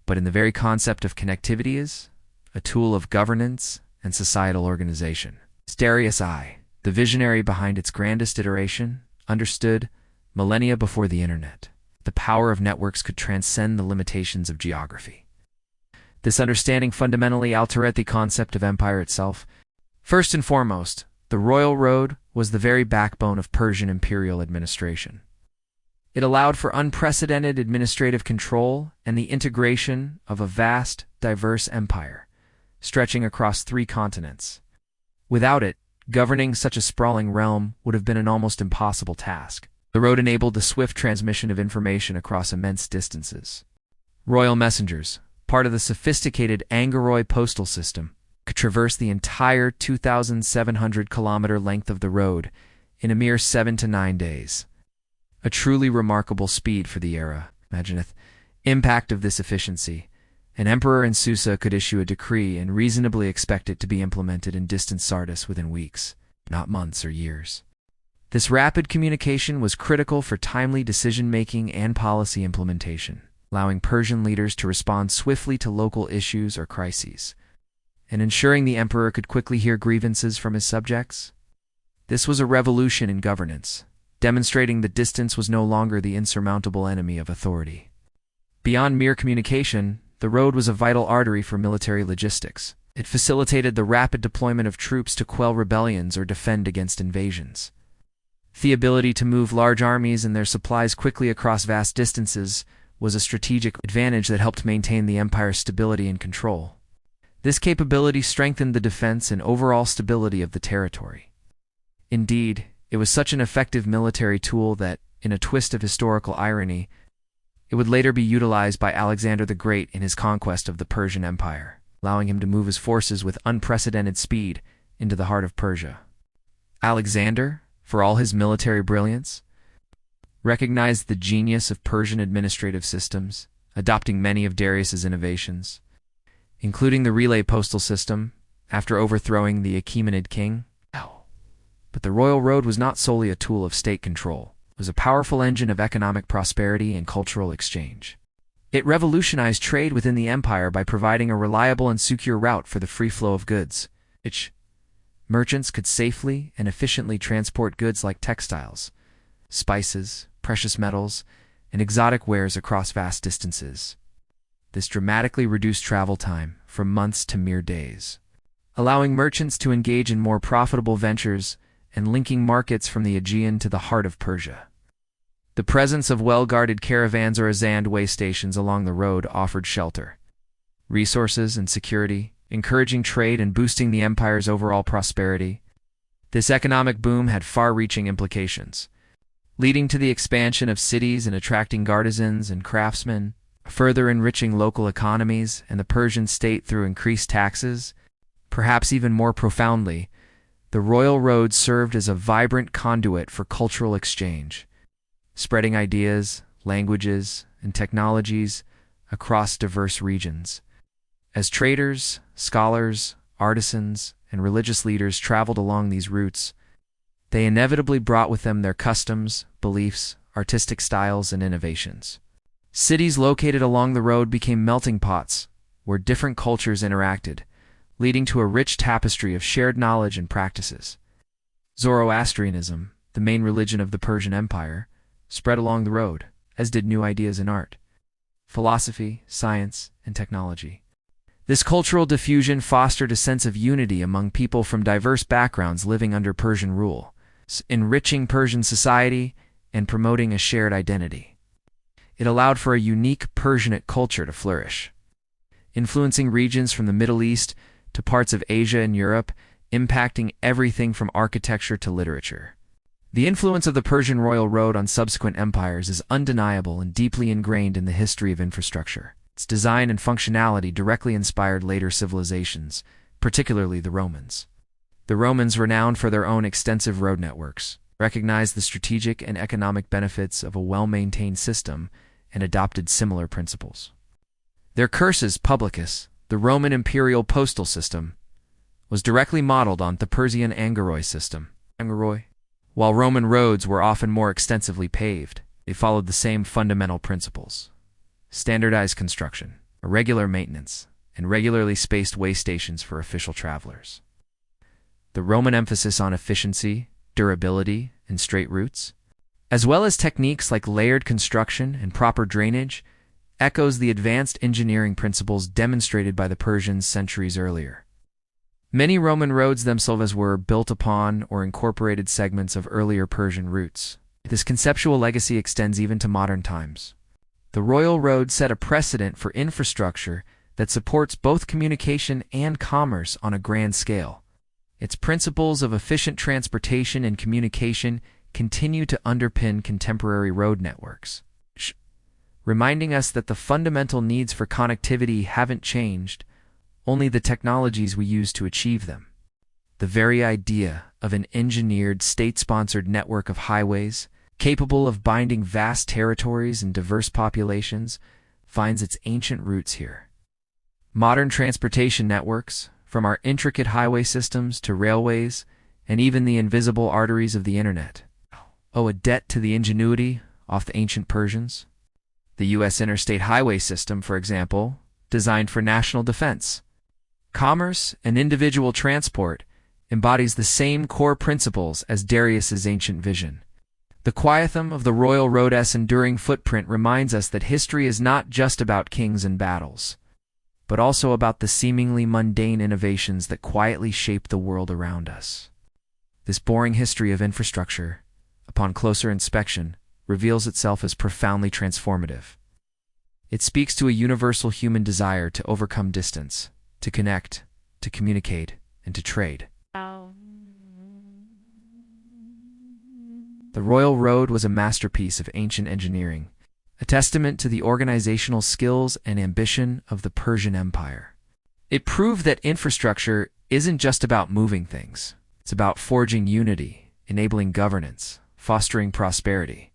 but in the very concept of connectivity as a tool of governance and societal organization. Darius I, the visionary behind its grandest iteration, understood, millennia before the internet, the power of networks could transcend the limitations of geography. This understanding fundamentally altered the concept of empire itself. First and foremost, the Royal Road was the very backbone of Persian imperial administration. It allowed for unprecedented administrative control and the integration of a vast, diverse empire, stretching across 3 continents. Without it, governing such a sprawling realm would have been an almost impossible task. The road enabled the swift transmission of information across immense distances. Royal messengers, part of the sophisticated Angoroi postal system, could traverse the entire 2,700-kilometer length of the road in a mere 7 to 9 days. A truly remarkable speed for the era. Imagineth impact of this efficiency. An emperor in Susa could issue a decree and reasonably expect it to be implemented in distant Sardis within weeks, not months or years. This rapid communication was critical for timely decision-making and policy implementation, allowing Persian leaders to respond swiftly to local issues or crises, and ensuring the emperor could quickly hear grievances from his subjects. This was a revolution in governance, demonstrating that distance was no longer the insurmountable enemy of authority. Beyond mere communication, the road was a vital artery for military logistics. It facilitated the rapid deployment of troops to quell rebellions or defend against invasions. The ability to move large armies and their supplies quickly across vast distances was a strategic advantage that helped maintain the empire's stability and control. This capability strengthened the defense and overall stability of the territory. Indeed, it was such an effective military tool that, in a twist of historical irony, it would later be utilized by Alexander the Great in his conquest of the Persian Empire, allowing him to move his forces with unprecedented speed into the heart of Persia. Alexander, for all his military brilliance, recognized the genius of Persian administrative systems, adopting many of Darius's innovations, including the relay postal system, after overthrowing the Achaemenid king. But But the Royal Road was not solely a tool of state control. It was a powerful engine of economic prosperity and cultural exchange. It revolutionized trade within the empire by providing a reliable and secure route for the free flow of goods. Merchants could safely and efficiently transport goods like textiles, spices, precious metals, and exotic wares across vast distances. This dramatically reduced travel time from months to mere days, allowing merchants to engage in more profitable ventures and linking markets from the Aegean to the heart of Persia. The presence of well-guarded caravans or azand way stations along the road offered shelter, resources, and security, encouraging trade and boosting the empire's overall prosperity. This economic boom had far-reaching implications, leading to the expansion of cities and attracting artisans and craftsmen, further enriching local economies and the Persian state through increased taxes. Perhaps even more profoundly, the Royal Road served as a vibrant conduit for cultural exchange, spreading ideas, languages, and technologies across diverse regions. As traders, scholars, artisans, and religious leaders traveled along these routes, they inevitably brought with them their customs, beliefs, artistic styles, and innovations. Cities located along the road became melting pots where different cultures interacted, leading to a rich tapestry of shared knowledge and practices. Zoroastrianism, the main religion of the Persian Empire, spread along the road, as did new ideas in art, philosophy, science, and technology. This cultural diffusion fostered a sense of unity among people from diverse backgrounds living under Persian rule, enriching Persian society and promoting a shared identity. It allowed for a unique Persianate culture to flourish, influencing regions from the Middle East to parts of Asia and Europe, impacting everything from architecture to literature. The influence of the Persian Royal Road on subsequent empires is undeniable and deeply ingrained in the history of infrastructure. Its design and functionality directly inspired later civilizations, particularly the Romans. The Romans, renowned for their own extensive road networks, recognized the strategic and economic benefits of a well-maintained system and adopted similar principles. Their cursus publicus, the Roman imperial postal system, was directly modeled on the Persian Angoroi system. While Roman roads were often more extensively paved, they followed the same fundamental principles: standardized construction, irregular maintenance, and regularly spaced way stations for official travelers. The Roman emphasis on efficiency, durability, and straight routes, as well as techniques like layered construction and proper drainage, echoes the advanced engineering principles demonstrated by the Persians centuries earlier. Many Roman roads themselves were built upon or incorporated segments of earlier Persian routes. This conceptual legacy extends even to modern times. The Royal Road set a precedent for infrastructure that supports both communication and commerce on a grand scale. Its principles of efficient transportation and communication continue to underpin contemporary road networks, reminding us that the fundamental needs for connectivity haven't changed, only the technologies we use to achieve them. The very idea of an engineered, state-sponsored network of highways, capable of binding vast territories and diverse populations, finds its ancient roots here. Modern transportation networks, from our intricate highway systems to railways, and even the invisible arteries of the internet, owe a debt to the ingenuity of the ancient Persians. The U.S. interstate highway system, for example, designed for national defense, commerce, and individual transport, embodies the same core principles as Darius's ancient vision. The quiethm of the Royal Road's enduring footprint reminds us that history is not just about kings and battles, but also about the seemingly mundane innovations that quietly shape the world around us. This boring history of infrastructure, upon closer inspection, reveals itself as profoundly transformative. It speaks to a universal human desire to overcome distance, to connect, to communicate, and to trade. The Royal Road was a masterpiece of ancient engineering, a testament to the organizational skills and ambition of the Persian Empire. It proved that infrastructure isn't just about moving things. It's about forging unity, enabling governance, fostering prosperity,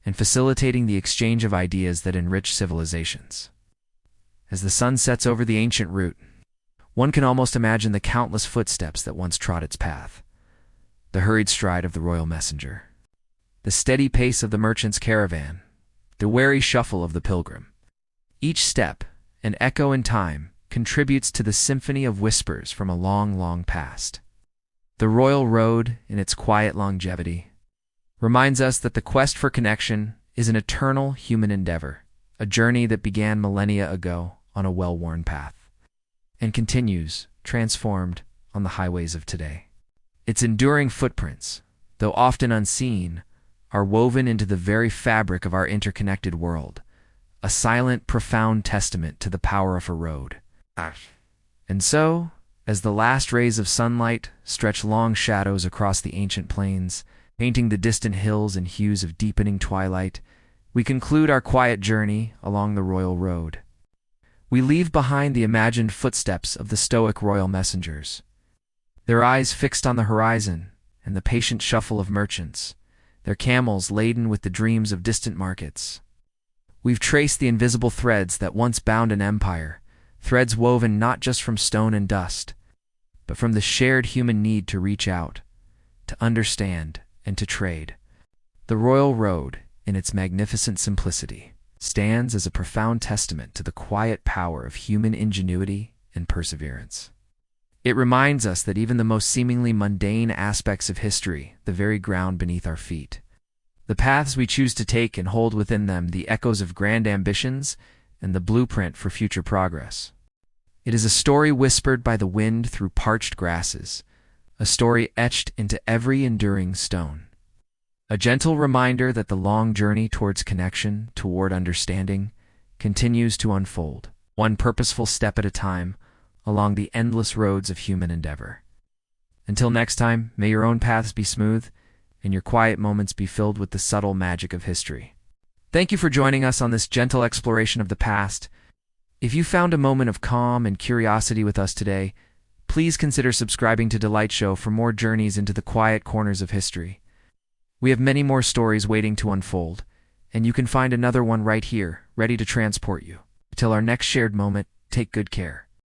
and facilitating the exchange of ideas that enrich civilizations. As the sun sets over the ancient route, one can almost imagine the countless footsteps that once trod its path. the hurried stride of the royal messenger, the steady pace of the merchant's caravan, the wary shuffle of the pilgrim. Each step, an echo in time, contributes to the symphony of whispers from a long, long past. The Royal Road, in its quiet longevity, reminds us that the quest for connection is an eternal human endeavor, a journey that began millennia ago on a well-worn path, and continues, transformed, on the highways of today. Its enduring footprints, though often unseen, are woven into the very fabric of our interconnected world, a silent, profound testament to the power of a road. And so, as the last rays of sunlight stretch long shadows across the ancient plains, painting the distant hills in hues of deepening twilight, we conclude our quiet journey along the Royal Road. We leave behind the imagined footsteps of the stoic royal messengers, their eyes fixed on the horizon and the patient shuffle of merchants, their camels laden with the dreams of distant markets. We've traced the invisible threads that once bound an empire, threads woven not just from stone and dust, but from the shared human need to reach out, to understand, and to trade. The Royal Road, in its magnificent simplicity, stands as a profound testament to the quiet power of human ingenuity and perseverance. It reminds us that even the most seemingly mundane aspects of history, the very ground beneath our feet, the paths we choose to take and hold within them the echoes of grand ambitions and the blueprint for future progress. It is a story whispered by the wind through parched grasses, a story etched into every enduring stone. A gentle reminder that the long journey towards connection, toward understanding, continues to unfold, one purposeful step at a time, along the endless roads of human endeavor. Until next time, may your own paths be smooth, and your quiet moments be filled with the subtle magic of history. Thank you for joining us on this gentle exploration of the past. If you found a moment of calm and curiosity with us today, please consider subscribing to Delight Show for more journeys into the quiet corners of history. We have many more stories waiting to unfold, and you can find another one right here, ready to transport you. Until our next shared moment, take good care.